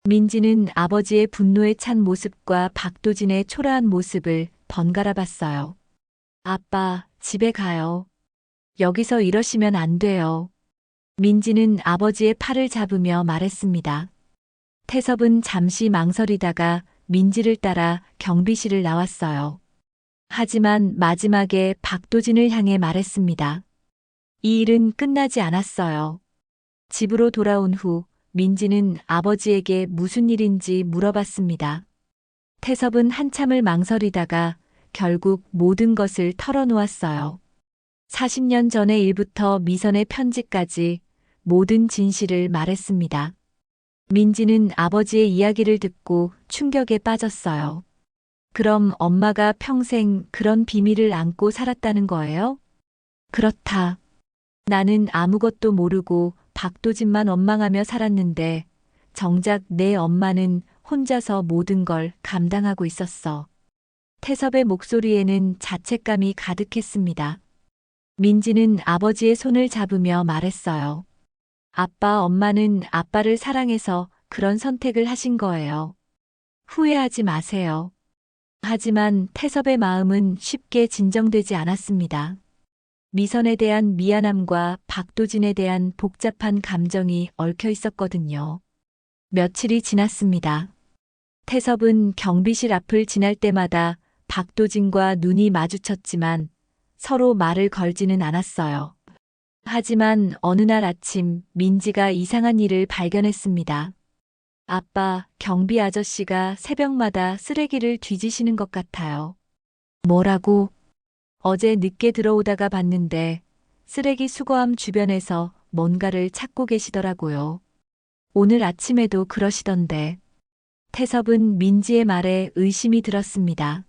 민지는 아버지의 분노에 찬 모습과 박도진의 초라한 모습을 번갈아 봤어요. 아빠, 집에 가요. 여기서 이러시면 안 돼요. 민지는 아버지의 팔을 잡으며 말했습니다. 태섭은 잠시 망설이다가 민지를 따라 경비실을 나왔어요. 하지만 마지막에 박도진을 향해 말했습니다. 이 일은 끝나지 않았어요. 집으로 돌아온 후 민지는 아버지에게 무슨 일인지 물어봤습니다. 태섭은 한참을 망설이다가 결국 모든 것을 털어놓았어요. 40년 전의 일부터 미선의 편지까지 모든 진실을 말했습니다. 민지는 아버지의 이야기를 듣고 충격에 빠졌어요. 그럼 엄마가 평생 그런 비밀을 안고 살았다는 거예요? 그렇다. 나는 아무것도 모르고 박도진만 원망하며 살았는데 정작 내 엄마는 혼자서 모든 걸 감당하고 있었어. 태섭의 목소리에는 자책감이 가득했습니다. 민지는 아버지의 손을 잡으며 말했어요. 아빠, 엄마는 아빠를 사랑해서 그런 선택을 하신 거예요. 후회하지 마세요. 하지만 태섭의 마음은 쉽게 진정되지 않았습니다. 미선에 대한 미안함과 박도진에 대한 복잡한 감정이 얽혀 있었거든요. 며칠이 지났습니다. 태섭은 경비실 앞을 지날 때마다 박도진과 눈이 마주쳤지만 서로 말을 걸지는 않았어요. 하지만 어느 날 아침 민지가 이상한 일을 발견했습니다. 아빠, 경비 아저씨가 새벽마다 쓰레기를 뒤지시는 것 같아요. 뭐라고? 어제 늦게 들어오다가 봤는데 쓰레기 수거함 주변에서 뭔가를 찾고 계시더라고요. 오늘 아침에도 그러시던데. 태섭은 민지의 말에 의심이 들었습니다.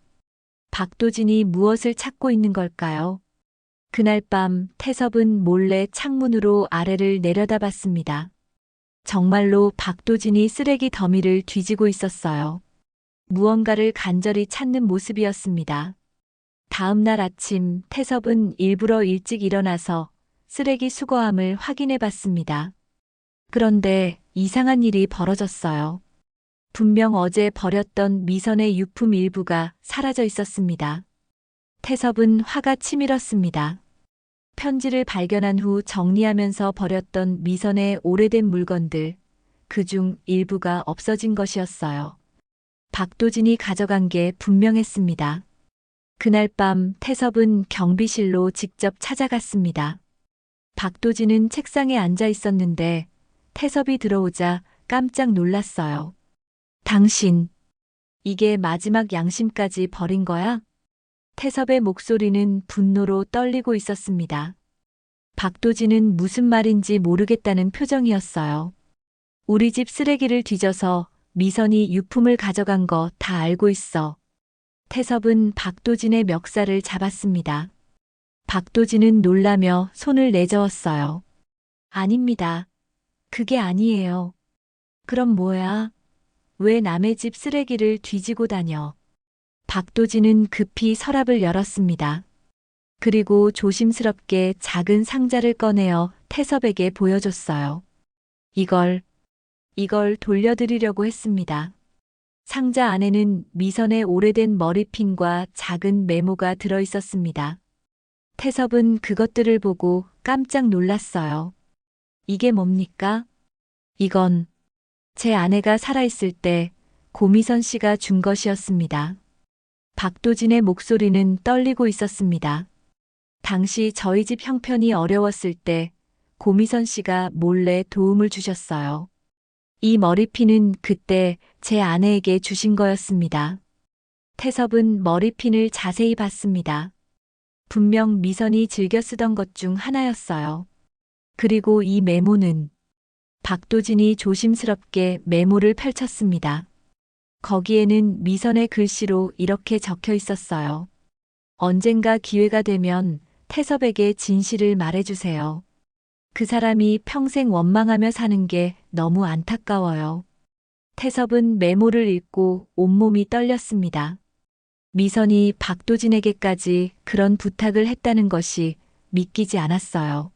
박도진이 무엇을 찾고 있는 걸까요? 그날 밤 태섭은 몰래 창문으로 아래를 내려다봤습니다. 정말로 박도진이 쓰레기 더미를 뒤지고 있었어요. 무언가를 간절히 찾는 모습이었습니다. 다음 날 아침 태섭은 일부러 일찍 일어나서 쓰레기 수거함을 확인해 봤습니다. 그런데 이상한 일이 벌어졌어요. 분명 어제 버렸던 미선의 유품 일부가 사라져 있었습니다. 태섭은 화가 치밀었습니다. 편지를 발견한 후 정리하면서 버렸던 미선의 오래된 물건들, 그중 일부가 없어진 것이었어요. 박도진이 가져간 게 분명했습니다. 그날 밤 태섭은 경비실로 직접 찾아갔습니다. 박도진은 책상에 앉아 있었는데 태섭이 들어오자 깜짝 놀랐어요. 당신, 이게 마지막 양심까지 버린 거야? 태섭의 목소리는 분노로 떨리고 있었습니다. 박도진은 무슨 말인지 모르겠다는 표정이었어요. 우리 집 쓰레기를 뒤져서 미선이 유품을 가져간 거 다 알고 있어. 태섭은 박도진의 멱살을 잡았습니다. 박도진은 놀라며 손을 내저었어요. 아닙니다. 그게 아니에요. 그럼 뭐야? 왜 남의 집 쓰레기를 뒤지고 다녀? 박도진은 급히 서랍을 열었습니다. 그리고 조심스럽게 작은 상자를 꺼내어 태섭에게 보여줬어요. 이걸 돌려드리려고 했습니다. 상자 안에는 미선의 오래된 머리핀과 작은 메모가 들어 있었습니다. 태섭은 그것들을 보고 깜짝 놀랐어요. 이게 뭡니까? 이건 제 아내가 살아있을 때 고미선 씨가 준 것이었습니다. 박도진의 목소리는 떨리고 있었습니다. 당시 저희 집 형편이 어려웠을 때 고미선 씨가 몰래 도움을 주셨어요. 이 머리핀은 그때 제 아내에게 주신 거였습니다. 태섭은 머리핀을 자세히 봤습니다. 분명 미선이 즐겨 쓰던 것 중 하나였어요. 그리고 이 메모는 박도진이 조심스럽게 메모를 펼쳤습니다. 거기에는 미선의 글씨로 이렇게 적혀 있었어요. 언젠가 기회가 되면 태섭에게 진실을 말해주세요. 그 사람이 평생 원망하며 사는 게 너무 안타까워요. 태섭은 메모를 읽고 온몸이 떨렸습니다. 미선이 박도진에게까지 그런 부탁을 했다는 것이 믿기지 않았어요.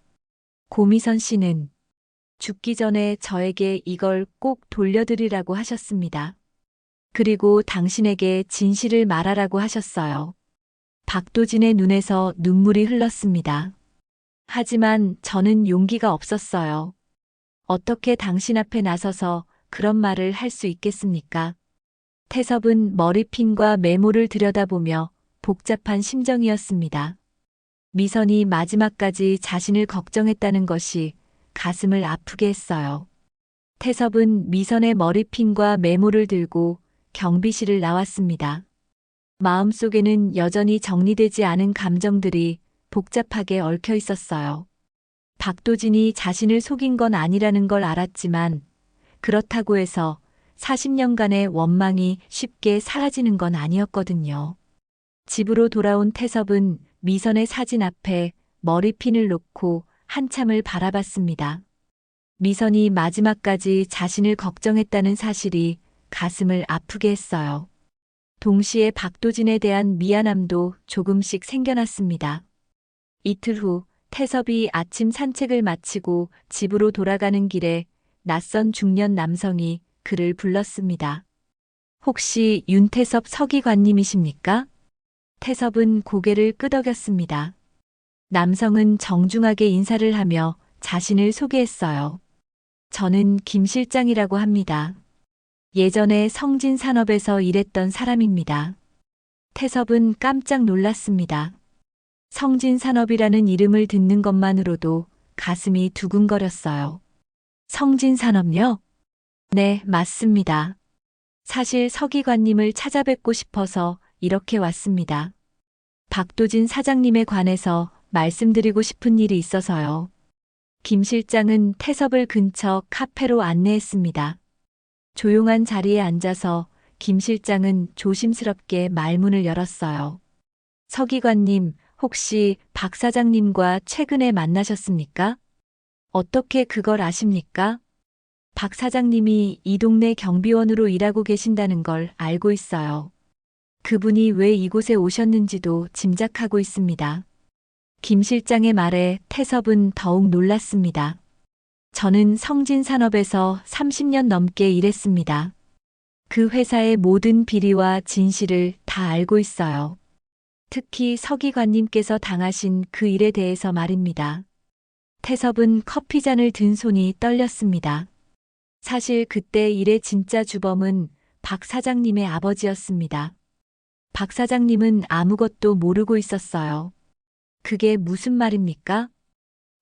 고미선 씨는 죽기 전에 저에게 이걸 꼭 돌려드리라고 하셨습니다. 그리고 당신에게 진실을 말하라고 하셨어요. 박도진의 눈에서 눈물이 흘렀습니다. 하지만 저는 용기가 없었어요. 어떻게 당신 앞에 나서서 그런 말을 할 수 있겠습니까? 태섭은 머리핀과 메모를 들여다보며 복잡한 심정이었습니다. 미선이 마지막까지 자신을 걱정했다는 것이 가슴을 아프게 했어요. 태섭은 미선의 머리핀과 메모를 들고 경비실을 나왔습니다. 마음속에는 여전히 정리되지 않은 감정들이 복잡하게 얽혀 있었어요. 박도진이 자신을 속인 건 아니라는 걸 알았지만 그렇다고 해서 40년간의 원망이 쉽게 사라지는 건 아니었거든요. 집으로 돌아온 태섭은 미선의 사진 앞에 머리핀을 놓고 한참을 바라봤습니다. 미선이 마지막까지 자신을 걱정했다는 사실이 가슴을 아프게 했어요. 동시에 박도진에 대한 미안함도 조금씩 생겨났습니다. 이틀 후 태섭이 아침 산책을 마치고 집으로 돌아가는 길에 낯선 중년 남성이 그를 불렀습니다. 혹시 윤태섭 서기관님이십니까? 태섭은 고개를 끄덕였습니다. 남성은 정중하게 인사를 하며 자신을 소개했어요. 저는 김 실장이라고 합니다. 예전에 성진산업에서 일했던 사람입니다. 태섭은 깜짝 놀랐습니다. 성진산업이라는 이름을 듣는 것만으로도 가슴이 두근거렸어요. 성진산업요? 네, 맞습니다. 사실 서기관님을 찾아뵙고 싶어서 이렇게 왔습니다. 박도진 사장님에 관해서 말씀드리고 싶은 일이 있어서요. 김 실장은 태섭을 근처 카페로 안내했습니다. 조용한 자리에 앉아서 김 실장은 조심스럽게 말문을 열었어요. 서기관님, 혹시 박 사장님과 최근에 만나셨습니까? 어떻게 그걸 아십니까? 박 사장님이 이 동네 경비원으로 일하고 계신다는 걸 알고 있어요. 그분이 왜 이곳에 오셨는지도 짐작하고 있습니다. 김 실장의 말에 태섭은 더욱 놀랐습니다. 저는 성진산업에서 30년 넘게 일했습니다. 그 회사의 모든 비리와 진실을 다 알고 있어요. 특히 서기관님께서 당하신 그 일에 대해서 말입니다. 태섭은 커피잔을 든 손이 떨렸습니다. 사실 그때 일의 진짜 주범은 박 사장님의 아버지였습니다. 박 사장님은 아무것도 모르고 있었어요. 그게 무슨 말입니까?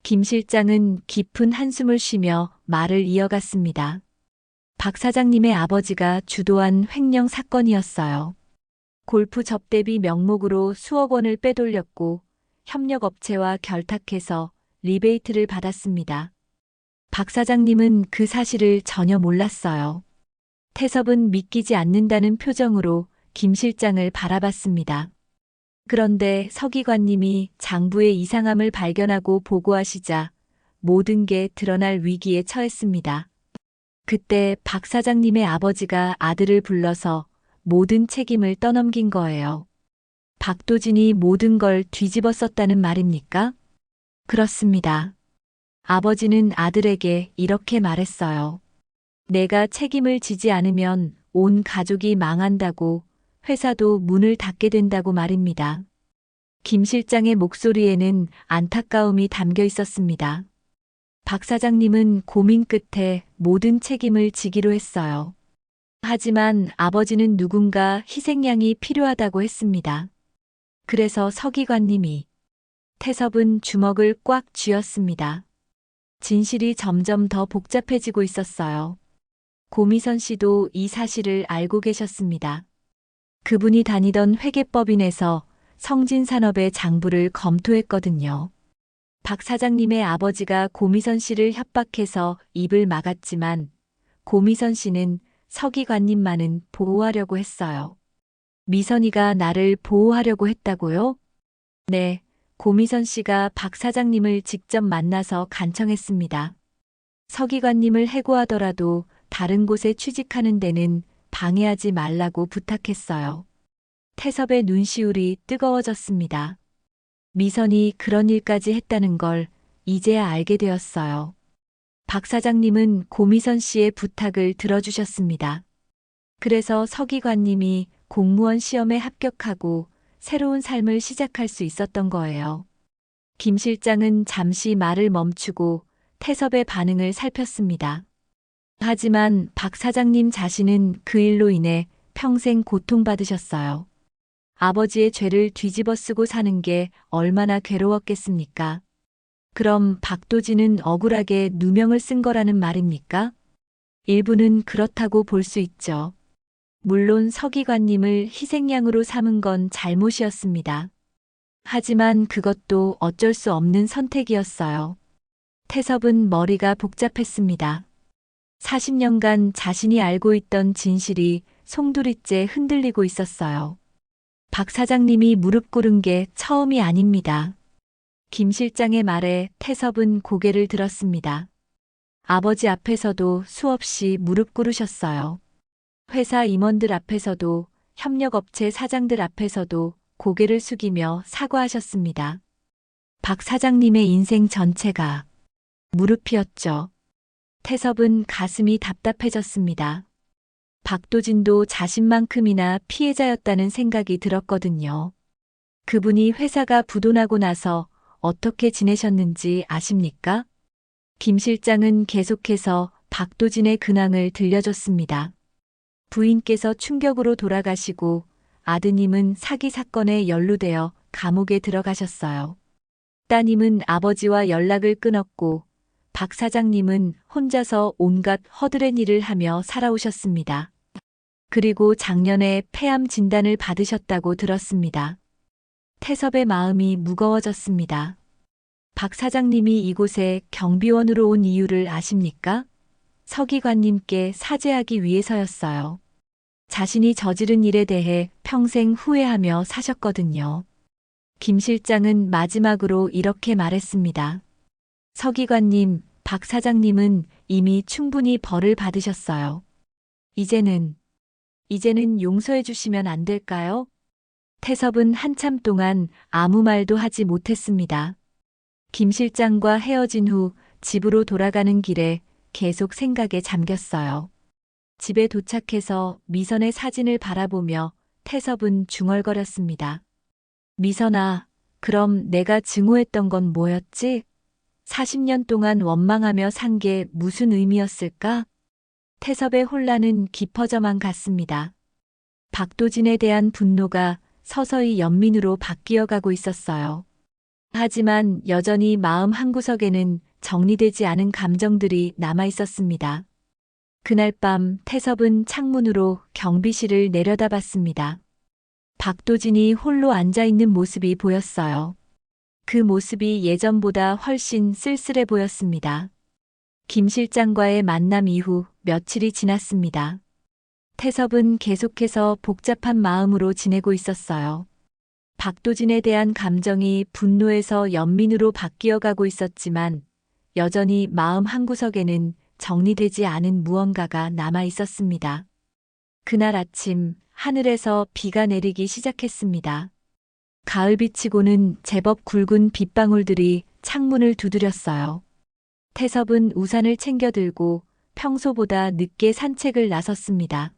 김 실장은 깊은 한숨을 쉬며 말을 이어갔습니다. 박 사장님의 아버지가 주도한 횡령 사건이었어요. 골프 접대비 명목으로 수억 원을 빼돌렸고 협력업체와 결탁해서 리베이트를 받았습니다. 박 사장님은 그 사실을 전혀 몰랐어요. 태섭은 믿기지 않는다는 표정으로 김 실장을 바라봤습니다. 그런데 서기관님이 장부의 이상함을 발견하고 보고하시자 모든 게 드러날 위기에 처했습니다. 그때 박 사장님의 아버지가 아들을 불러서 모든 책임을 떠넘긴 거예요. 박도진이 모든 걸 뒤집어 썼다는 말입니까? 그렇습니다. 아버지는 아들에게 이렇게 말했어요. 내가 책임을 지지 않으면 온 가족이 망한다고, 회사도 문을 닫게 된다고 말입니다. 김 실장의 목소리에는 안타까움이 담겨 있었습니다. 박 사장님은 고민 끝에 모든 책임을 지기로 했어요. 하지만 아버지는 누군가 희생양이 필요하다고 했습니다. 그래서 서기관님이 태섭은 주먹을 꽉 쥐었습니다. 진실이 점점 더 복잡해지고 있었어요. 고미선 씨도 이 사실을 알고 계셨습니다. 그분이 다니던 회계법인에서 성진산업의 장부를 검토했거든요. 박 사장님의 아버지가 고미선 씨를 협박해서 입을 막았지만 고미선 씨는 서기관님만은 보호하려고 했어요. 미선이가 나를 보호하려고 했다고요? 네, 고미선 씨가 박 사장님을 직접 만나서 간청했습니다. 서기관님을 해고하더라도 다른 곳에 취직하는 데는 방해하지 말라고 부탁했어요. 태섭의 눈시울이 뜨거워졌습니다. 미선이 그런 일까지 했다는 걸 이제야 알게 되었어요. 박 사장님은 고미선 씨의 부탁을 들어주셨습니다. 그래서 서기관님이 공무원 시험에 합격하고 새로운 삶을 시작할 수 있었던 거예요. 김 실장은 잠시 말을 멈추고 태섭의 반응을 살폈습니다. 하지만 박 사장님 자신은 그 일로 인해 평생 고통받으셨어요. 아버지의 죄를 뒤집어 쓰고 사는 게 얼마나 괴로웠겠습니까? 그럼 박도진은 억울하게 누명을 쓴 거라는 말입니까? 일부는 그렇다고 볼 수 있죠. 물론 서기관님을 희생양으로 삼은 건 잘못이었습니다. 하지만 그것도 어쩔 수 없는 선택이었어요. 태섭은 머리가 복잡했습니다. 40년간 자신이 알고 있던 진실이 송두리째 흔들리고 있었어요. 박 사장님이 무릎 꿇은 게 처음이 아닙니다. 김 실장의 말에 태섭은 고개를 들었습니다. 아버지 앞에서도 수없이 무릎 꿇으셨어요. 회사 임원들 앞에서도 협력업체 사장들 앞에서도 고개를 숙이며 사과하셨습니다. 박 사장님의 인생 전체가 무릎이었죠. 태섭은 가슴이 답답해졌습니다. 박도진도 자신만큼이나 피해자였다는 생각이 들었거든요. 그분이 회사가 부도나고 나서 어떻게 지내셨는지 아십니까? 김 실장은 계속해서 박도진의 근황을 들려줬습니다. 부인께서 충격으로 돌아가시고 아드님은 사기 사건에 연루되어 감옥에 들어가셨어요. 따님은 아버지와 연락을 끊었고 박 사장님은 혼자서 온갖 허드렛 일을 하며 살아오셨습니다. 그리고 작년에 폐암 진단을 받으셨다고 들었습니다. 태섭의 마음이 무거워졌습니다. 박 사장님이 이곳에 경비원으로 온 이유를 아십니까? 서기관님께 사죄하기 위해서였어요. 자신이 저지른 일에 대해 평생 후회하며 사셨거든요. 김 실장은 마지막으로 이렇게 말했습니다. 서기관님, 박 사장님은 이미 충분히 벌을 받으셨어요. 이제는 용서해 주시면 안 될까요? 태섭은 한참 동안 아무 말도 하지 못했습니다. 김 실장과 헤어진 후 집으로 돌아가는 길에 계속 생각에 잠겼어요. 집에 도착해서 미선의 사진을 바라보며 태섭은 중얼거렸습니다. 미선아, 그럼 내가 증오했던 건 뭐였지? 40년 동안 원망하며 산 게 무슨 의미였을까? 태섭의 혼란은 깊어져만 갔습니다. 박도진에 대한 분노가 서서히 연민으로 바뀌어 가고 있었어요. 하지만 여전히 마음 한구석에는 정리되지 않은 감정들이 남아 있었습니다. 그날 밤 태섭은 창문으로 경비실을 내려다봤습니다. 박도진이 홀로 앉아 있는 모습이 보였어요. 그 모습이 예전보다 훨씬 쓸쓸해 보였습니다. 김 실장과의 만남 이후 며칠이 지났습니다. 태섭은 계속해서 복잡한 마음으로 지내고 있었어요. 박도진에 대한 감정이 분노에서 연민으로 바뀌어가고 있었지만 여전히 마음 한구석에는 정리되지 않은 무언가가 남아 있었습니다. 그날 아침 하늘에서 비가 내리기 시작했습니다. 가을비치고는 제법 굵은 빗방울들이 창문을 두드렸어요. 태섭은 우산을 챙겨 들고 평소보다 늦게 산책을 나섰습니다.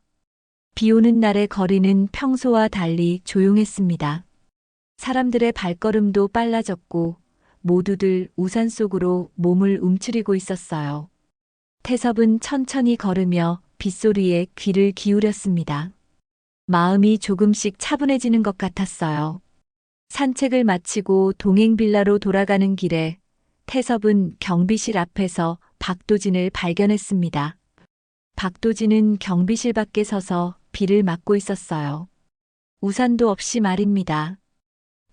비 오는 날의 거리는 평소와 달리 조용했습니다. 사람들의 발걸음도 빨라졌고 모두들 우산 속으로 몸을 움츠리고 있었어요. 태섭은 천천히 걸으며 빗소리에 귀를 기울였습니다. 마음이 조금씩 차분해지는 것 같았어요. 산책을 마치고 동행빌라로 돌아가는 길에 태섭은 경비실 앞에서 박도진을 발견했습니다. 박도진은 경비실 밖에 서서 비를 맞고 있었어요. 우산도 없이 말입니다.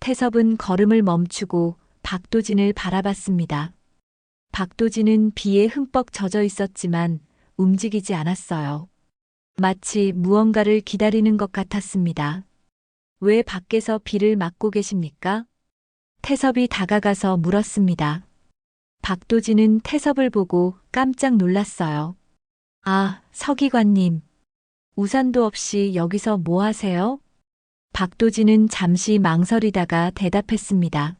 태섭은 걸음을 멈추고 박도진을 바라봤습니다. 박도진은 비에 흠뻑 젖어 있었지만 움직이지 않았어요. 마치 무언가를 기다리는 것 같았습니다. 왜 밖에서 비를 맞고 계십니까? 태섭이 다가가서 물었습니다. 박도진은 태섭을 보고 깜짝 놀랐어요. 아, 서기관님. 우산도 없이 여기서 뭐 하세요? 박도진은 잠시 망설이다가 대답했습니다.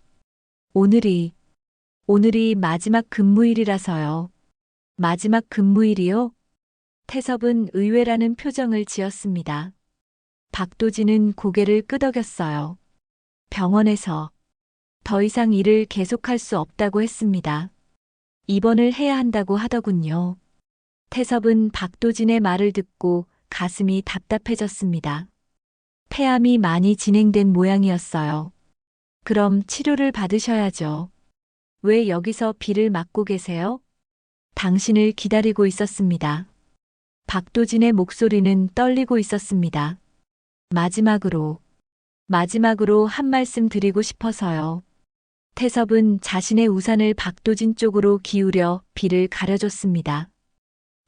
오늘이 마지막 근무일이라서요. 마지막 근무일이요? 태섭은 의외라는 표정을 지었습니다. 박도진은 고개를 끄덕였어요. 병원에서 더 이상 일을 계속할 수 없다고 했습니다. 입원을 해야 한다고 하더군요. 태섭은 박도진의 말을 듣고 가슴이 답답해졌습니다. 폐암이 많이 진행된 모양이었어요. 그럼 치료를 받으셔야죠. 왜 여기서 비를 맞고 계세요? 당신을 기다리고 있었습니다. 박도진의 목소리는 떨리고 있었습니다. 마지막으로 한 말씀 드리고 싶어서요. 태섭은 자신의 우산을 박도진 쪽으로 기울여 비를 가려줬습니다.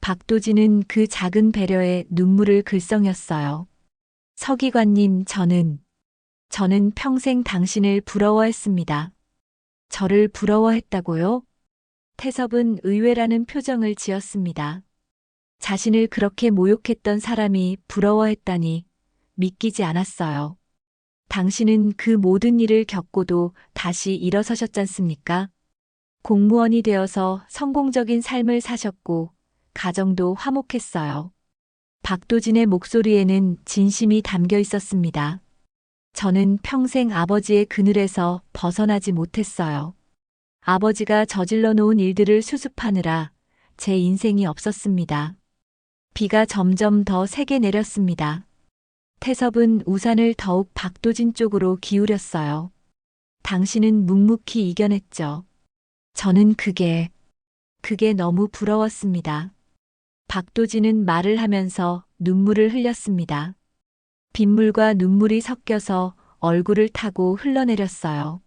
박도진은 그 작은 배려에 눈물을 글썽였어요. 서기관님, 저는 평생 당신을 부러워했습니다. 저를 부러워했다고요? 태섭은 의외라는 표정을 지었습니다. 자신을 그렇게 모욕했던 사람이 부러워했다니 믿기지 않았어요. 당신은 그 모든 일을 겪고도 다시 일어서셨잖습니까? 공무원이 되어서 성공적인 삶을 사셨고 가정도 화목했어요. 박도진의 목소리에는 진심이 담겨 있었습니다. 저는 평생 아버지의 그늘에서 벗어나지 못했어요. 아버지가 저질러 놓은 일들을 수습하느라 제 인생이 없었습니다. 비가 점점 더 세게 내렸습니다. 태섭은 우산을 더욱 박도진 쪽으로 기울였어요. 당신은 묵묵히 이겨냈죠. 저는 그게 너무 부러웠습니다. 박도진은 말을 하면서 눈물을 흘렸습니다. 빗물과 눈물이 섞여서 얼굴을 타고 흘러내렸어요.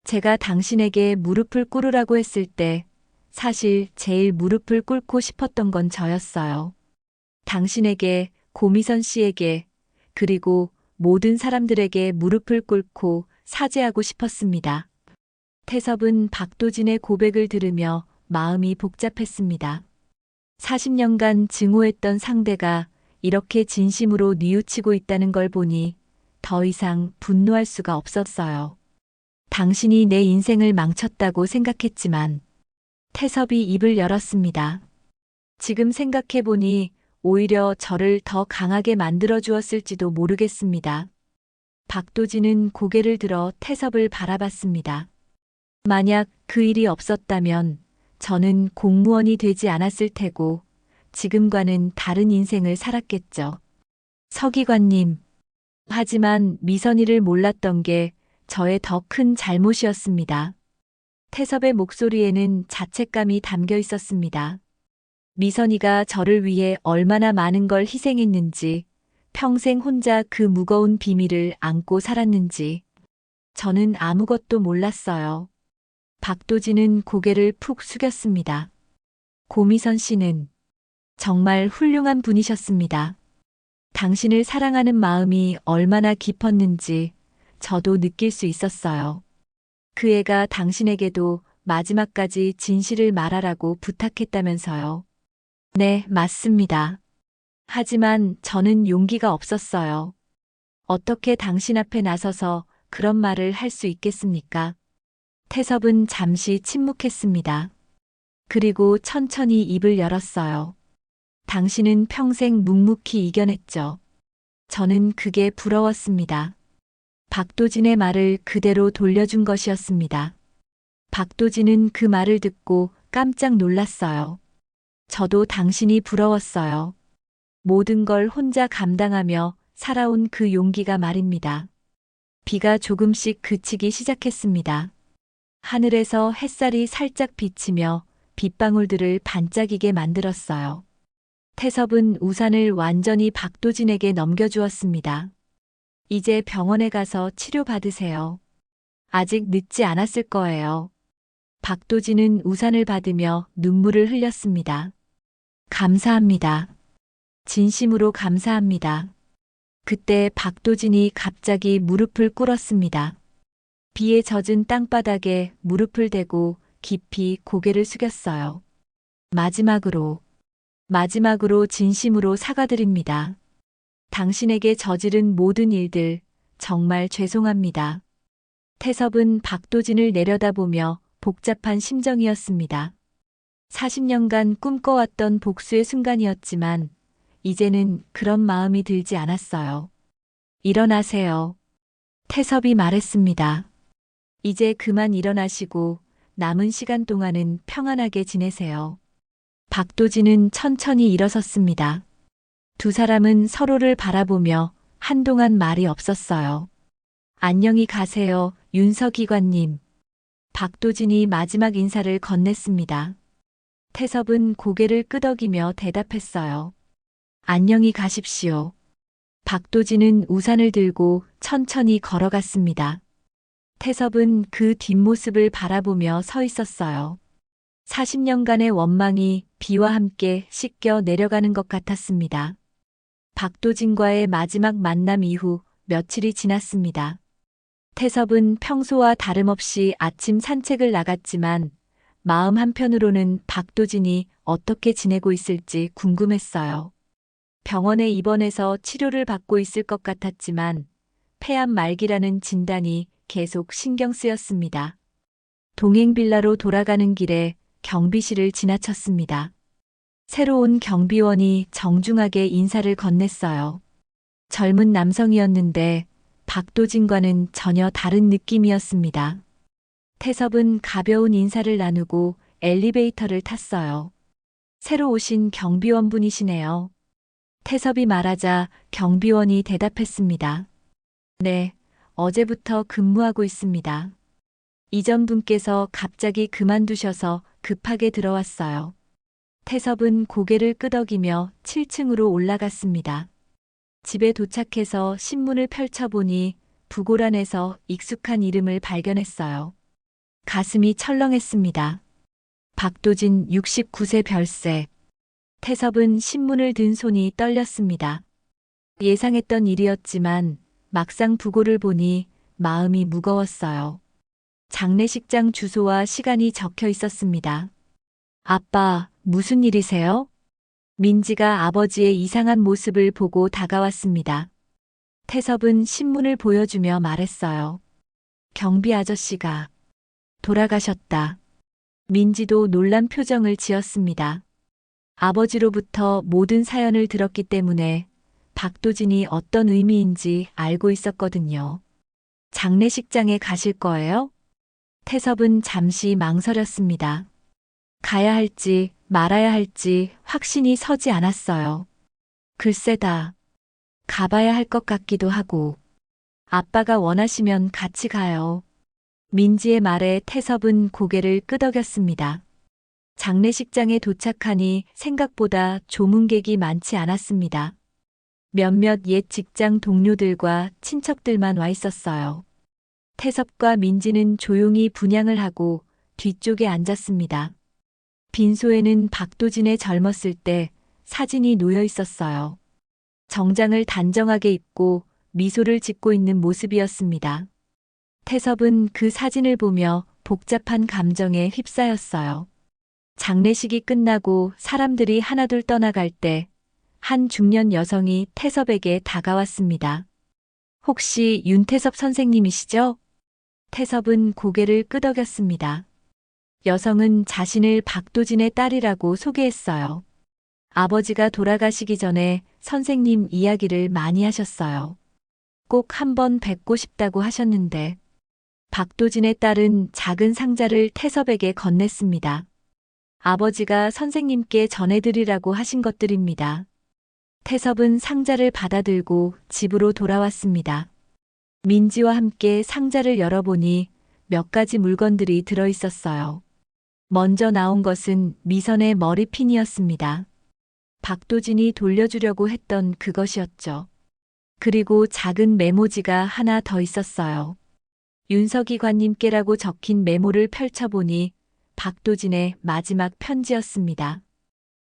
제가 당신에게 무릎을 꿇으라고 했을 때 사실 제일 무릎을 꿇고 싶었던 건 저였어요. 당신에게, 고미선 씨에게, 그리고 모든 사람들에게 무릎을 꿇고 사죄하고 싶었습니다. 태섭은 박도진의 고백을 들으며 마음이 복잡했습니다. 40년간 증오했던 상대가 이렇게 진심으로 뉘우치고 있다는 걸 보니 더 이상 분노할 수가 없었어요. 당신이 내 인생을 망쳤다고 생각했지만 태섭이 입을 열었습니다. 지금 생각해보니 오히려 저를 더 강하게 만들어 주었을지도 모르겠습니다. 박도진은 고개를 들어 태섭을 바라봤습니다. 만약 그 일이 없었다면 저는 공무원이 되지 않았을 테고 지금과는 다른 인생을 살았겠죠. 서기관님. 하지만 미선이를 몰랐던 게 저의 더 큰 잘못이었습니다. 태섭의 목소리에는 자책감이 담겨 있었습니다. 미선이가 저를 위해 얼마나 많은 걸 희생했는지, 평생 혼자 그 무거운 비밀을 안고 살았는지, 저는 아무것도 몰랐어요. 박도진은 고개를 푹 숙였습니다. 고미선 씨는 정말 훌륭한 분이셨습니다. 당신을 사랑하는 마음이 얼마나 깊었는지 저도 느낄 수 있었어요. 그 애가 당신에게도 마지막까지 진실을 말하라고 부탁했다면서요. 네, 맞습니다. 하지만 저는 용기가 없었어요. 어떻게 당신 앞에 나서서 그런 말을 할 수 있겠습니까? 태섭은 잠시 침묵했습니다. 그리고 천천히 입을 열었어요. 당신은 평생 묵묵히 이겨냈죠. 저는 그게 부러웠습니다. 박도진의 말을 그대로 돌려준 것이었습니다. 박도진은 그 말을 듣고 깜짝 놀랐어요. 저도 당신이 부러웠어요. 모든 걸 혼자 감당하며 살아온 그 용기가 말입니다. 비가 조금씩 그치기 시작했습니다. 하늘에서 햇살이 살짝 비치며 빗방울들을 반짝이게 만들었어요. 태섭은 우산을 완전히 박도진에게 넘겨주었습니다. 이제 병원에 가서 치료받으세요. 아직 늦지 않았을 거예요. 박도진은 우산을 받으며 눈물을 흘렸습니다. 감사합니다. 진심으로 감사합니다. 그때 박도진이 갑자기 무릎을 꿇었습니다. 비에 젖은 땅바닥에 무릎을 대고 깊이 고개를 숙였어요. 마지막으로 진심으로 사과드립니다. 당신에게 저지른 모든 일들 정말 죄송합니다. 태섭은 박도진을 내려다보며 복잡한 심정이었습니다. 40년간 꿈꿔왔던 복수의 순간이었지만 이제는 그런 마음이 들지 않았어요. 일어나세요. 태섭이 말했습니다. 이제 그만 일어나시고 남은 시간 동안은 평안하게 지내세요. 박도진은 천천히 일어섰습니다. 두 사람은 서로를 바라보며 한동안 말이 없었어요. 안녕히 가세요, 윤서기관님. 박도진이 마지막 인사를 건넸습니다. 태섭은 고개를 끄덕이며 대답했어요. 안녕히 가십시오. 박도진은 우산을 들고 천천히 걸어갔습니다. 태섭은 그 뒷모습을 바라보며 서 있었어요. 40년간의 원망이 비와 함께 씻겨 내려가는 것 같았습니다. 박도진과의 마지막 만남 이후 며칠이 지났습니다. 태섭은 평소와 다름없이 아침 산책을 나갔지만 마음 한편으로는 박도진이 어떻게 지내고 있을지 궁금했어요. 병원에 입원해서 치료를 받고 있을 것 같았지만 폐암 말기라는 진단이 계속 신경 쓰였습니다. 동행 빌라로 돌아가는 길에 경비실을 지나쳤습니다. 새로운 경비원이 정중하게 인사를 건넸어요. 젊은 남성이었는데 박도진과는 전혀 다른 느낌이었습니다. 태섭은 가벼운 인사를 나누고 엘리베이터를 탔어요. 새로 오신 경비원분이시네요. 태섭이 말하자 경비원이 대답했습니다. 네, 어제부터 근무하고 있습니다. 이전 분께서 갑자기 그만두셔서 급하게 들어왔어요. 태섭은 고개를 끄덕이며 7층으로 올라갔습니다. 집에 도착해서 신문을 펼쳐보니 부고란에서 익숙한 이름을 발견했어요. 가슴이 철렁했습니다. 박도진 69세 별세. 태섭은 신문을 든 손이 떨렸습니다. 예상했던 일이었지만 막상 부고를 보니 마음이 무거웠어요. 장례식장 주소와 시간이 적혀 있었습니다. 아빠, 무슨 일이세요? 민지가 아버지의 이상한 모습을 보고 다가왔습니다. 태섭은 신문을 보여주며 말했어요. 경비 아저씨가 돌아가셨다. 민지도 놀란 표정을 지었습니다. 아버지로부터 모든 사연을 들었기 때문에 박도진이 어떤 의미인지 알고 있었거든요. 장례식장에 가실 거예요? 태섭은 잠시 망설였습니다. 가야 할지 말아야 할지 확신이 서지 않았어요. 글쎄다. 가봐야 할 것 같기도 하고. 아빠가 원하시면 같이 가요. 민지의 말에 태섭은 고개를 끄덕였습니다. 장례식장에 도착하니 생각보다 조문객이 많지 않았습니다. 몇몇 옛 직장 동료들과 친척들만 와 있었어요. 태섭과 민지는 조용히 분향을 하고 뒤쪽에 앉았습니다. 빈소에는 박도진의 젊었을 때 사진이 놓여 있었어요. 정장을 단정하게 입고 미소를 짓고 있는 모습이었습니다. 태섭은 그 사진을 보며 복잡한 감정에 휩싸였어요. 장례식이 끝나고 사람들이 하나둘 떠나갈 때 한 중년 여성이 태섭에게 다가왔습니다. 혹시 윤태섭 선생님이시죠? 태섭은 고개를 끄덕였습니다. 여성은 자신을 박도진의 딸이라고 소개했어요. 아버지가 돌아가시기 전에 선생님 이야기를 많이 하셨어요. 꼭 한번 뵙고 싶다고 하셨는데 박도진의 딸은 작은 상자를 태섭에게 건넸습니다. 아버지가 선생님께 전해드리라고 하신 것들입니다. 태섭은 상자를 받아들고 집으로 돌아왔습니다. 민지와 함께 상자를 열어보니 몇 가지 물건들이 들어 있었어요. 먼저 나온 것은 미선의 머리핀이었습니다. 박도진이 돌려주려고 했던 그것이었죠. 그리고 작은 메모지가 하나 더 있었어요. 윤석이 관님께라고 적힌 메모를 펼쳐보니 박도진의 마지막 편지였습니다.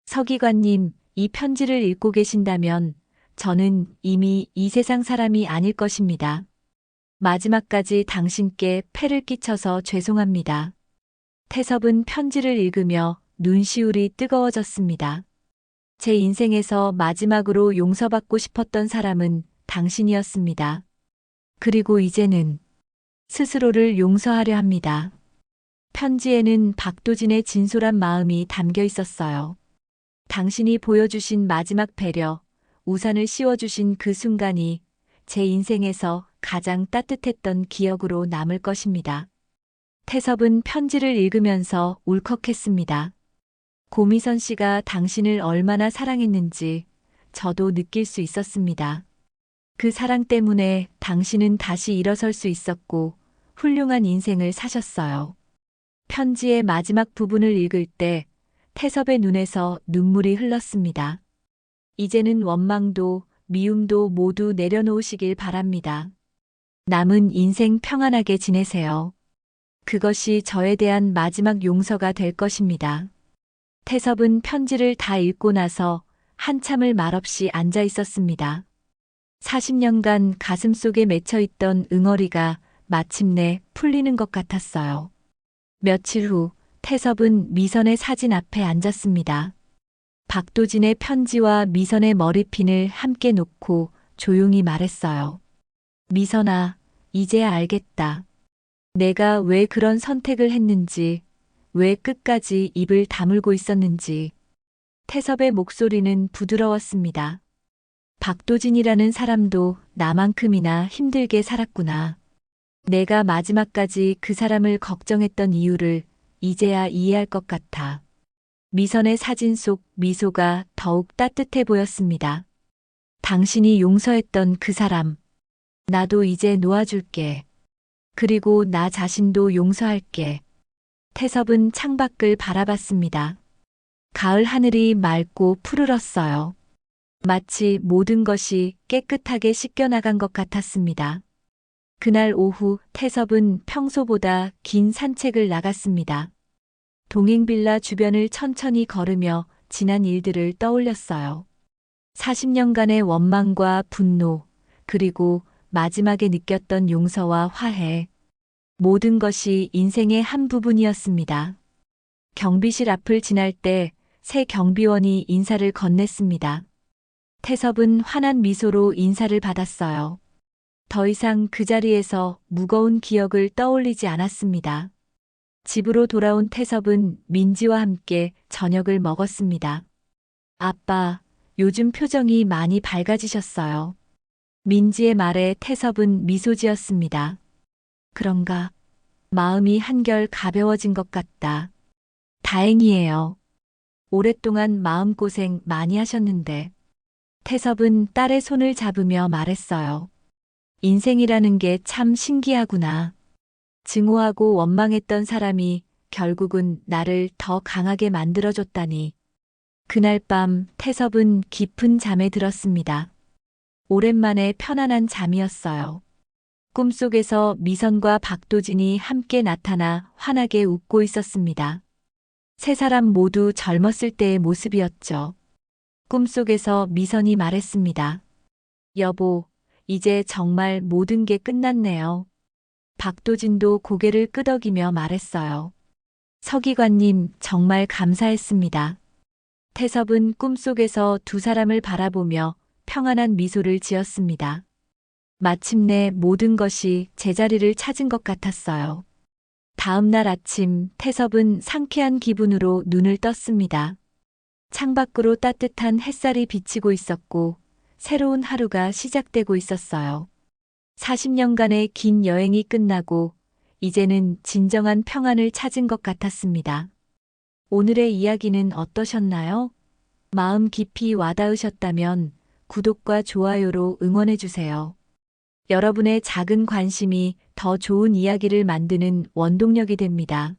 서기관님, 이 편지를 읽고 계신다면 저는 이미 이 세상 사람이 아닐 것입니다. 마지막까지 당신께 폐를 끼쳐서 죄송합니다. 태섭은 편지를 읽으며 눈시울이 뜨거워졌습니다. 제 인생에서 마지막으로 용서받고 싶었던 사람은 당신이었습니다. 그리고 이제는 스스로를 용서하려 합니다. 편지에는 박도진의 진솔한 마음이 담겨 있었어요. 당신이 보여주신 마지막 배려, 우산을 씌워주신 그 순간이 제 인생에서 가장 따뜻했던 기억으로 남을 것입니다. 태섭은 편지를 읽으면서 울컥했습니다. 고미선 씨가 당신을 얼마나 사랑했는지 저도 느낄 수 있었습니다. 그 사랑 때문에 당신은 다시 일어설 수 있었고 훌륭한 인생을 사셨어요. 편지의 마지막 부분을 읽을 때 태섭의 눈에서 눈물이 흘렀습니다. 이제는 원망도 미움도 모두 내려놓으시길 바랍니다. 남은 인생 평안하게 지내세요. 그것이 저에 대한 마지막 용서가 될 것입니다. 태섭은 편지를 다 읽고 나서 한참을 말없이 앉아 있었습니다. 40년간 가슴속에 맺혀있던 응어리가 마침내 풀리는 것 같았어요. 며칠 후 태섭은 미선의 사진 앞에 앉았습니다. 박도진의 편지와 미선의 머리핀을 함께 놓고 조용히 말했어요. 미선아, 이제야 알겠다. 내가 왜 그런 선택을 했는지, 왜 끝까지 입을 다물고 있었는지. 태섭의 목소리는 부드러웠습니다. 박도진이라는 사람도 나만큼이나 힘들게 살았구나. 내가 마지막까지 그 사람을 걱정했던 이유를 이제야 이해할 것 같아. 미선의 사진 속 미소가 더욱 따뜻해 보였습니다. 당신이 용서했던 그 사람, 나도 이제 놓아줄게. 그리고 나 자신도 용서할게. 태섭은 창밖을 바라봤습니다. 가을 하늘이 맑고 푸르렀어요. 마치 모든 것이 깨끗하게 씻겨나간 것 같았습니다. 그날 오후 태섭은 평소보다 긴 산책을 나갔습니다. 동행빌라 주변을 천천히 걸으며 지난 일들을 떠올렸어요. 40년간의 원망과 분노, 그리고 마지막에 느꼈던 용서와 화해. 모든 것이 인생의 한 부분이었습니다. 경비실 앞을 지날 때 새 경비원이 인사를 건넸습니다. 태섭은 환한 미소로 인사를 받았어요. 더 이상 그 자리에서 무거운 기억을 떠올리지 않았습니다. 집으로 돌아온 태섭은 민지와 함께 저녁을 먹었습니다. 아빠, 요즘 표정이 많이 밝아지셨어요. 민지의 말에 태섭은 미소 지었습니다. 그런가? 마음이 한결 가벼워진 것 같다. 다행이에요. 오랫동안 마음고생 많이 하셨는데. 태섭은 딸의 손을 잡으며 말했어요. 인생이라는 게 참 신기하구나. 증오하고 원망했던 사람이 결국은 나를 더 강하게 만들어줬다니. 그날 밤 태섭은 깊은 잠에 들었습니다. 오랜만에 편안한 잠이었어요. 꿈속에서 미선과 박도진이 함께 나타나 환하게 웃고 있었습니다. 세 사람 모두 젊었을 때의 모습이었죠. 꿈속에서 미선이 말했습니다. 여보, 이제 정말 모든 게 끝났네요. 박도진도 고개를 끄덕이며 말했어요. 서기관님, 정말 감사했습니다. 태섭은 꿈속에서 두 사람을 바라보며 평안한 미소를 지었습니다. 마침내 모든 것이 제자리를 찾은 것 같았어요. 다음 날 아침 태섭은 상쾌한 기분으로 눈을 떴습니다. 창밖으로 따뜻한 햇살이 비치고 있었고 새로운 하루가 시작되고 있었어요. 40년간의 긴 여행이 끝나고 이제는 진정한 평안을 찾은 것 같았습니다. 오늘의 이야기는 어떠셨나요? 마음 깊이 와닿으셨다면 구독과 좋아요로 응원해주세요. 여러분의 작은 관심이 더 좋은 이야기를 만드는 원동력이 됩니다.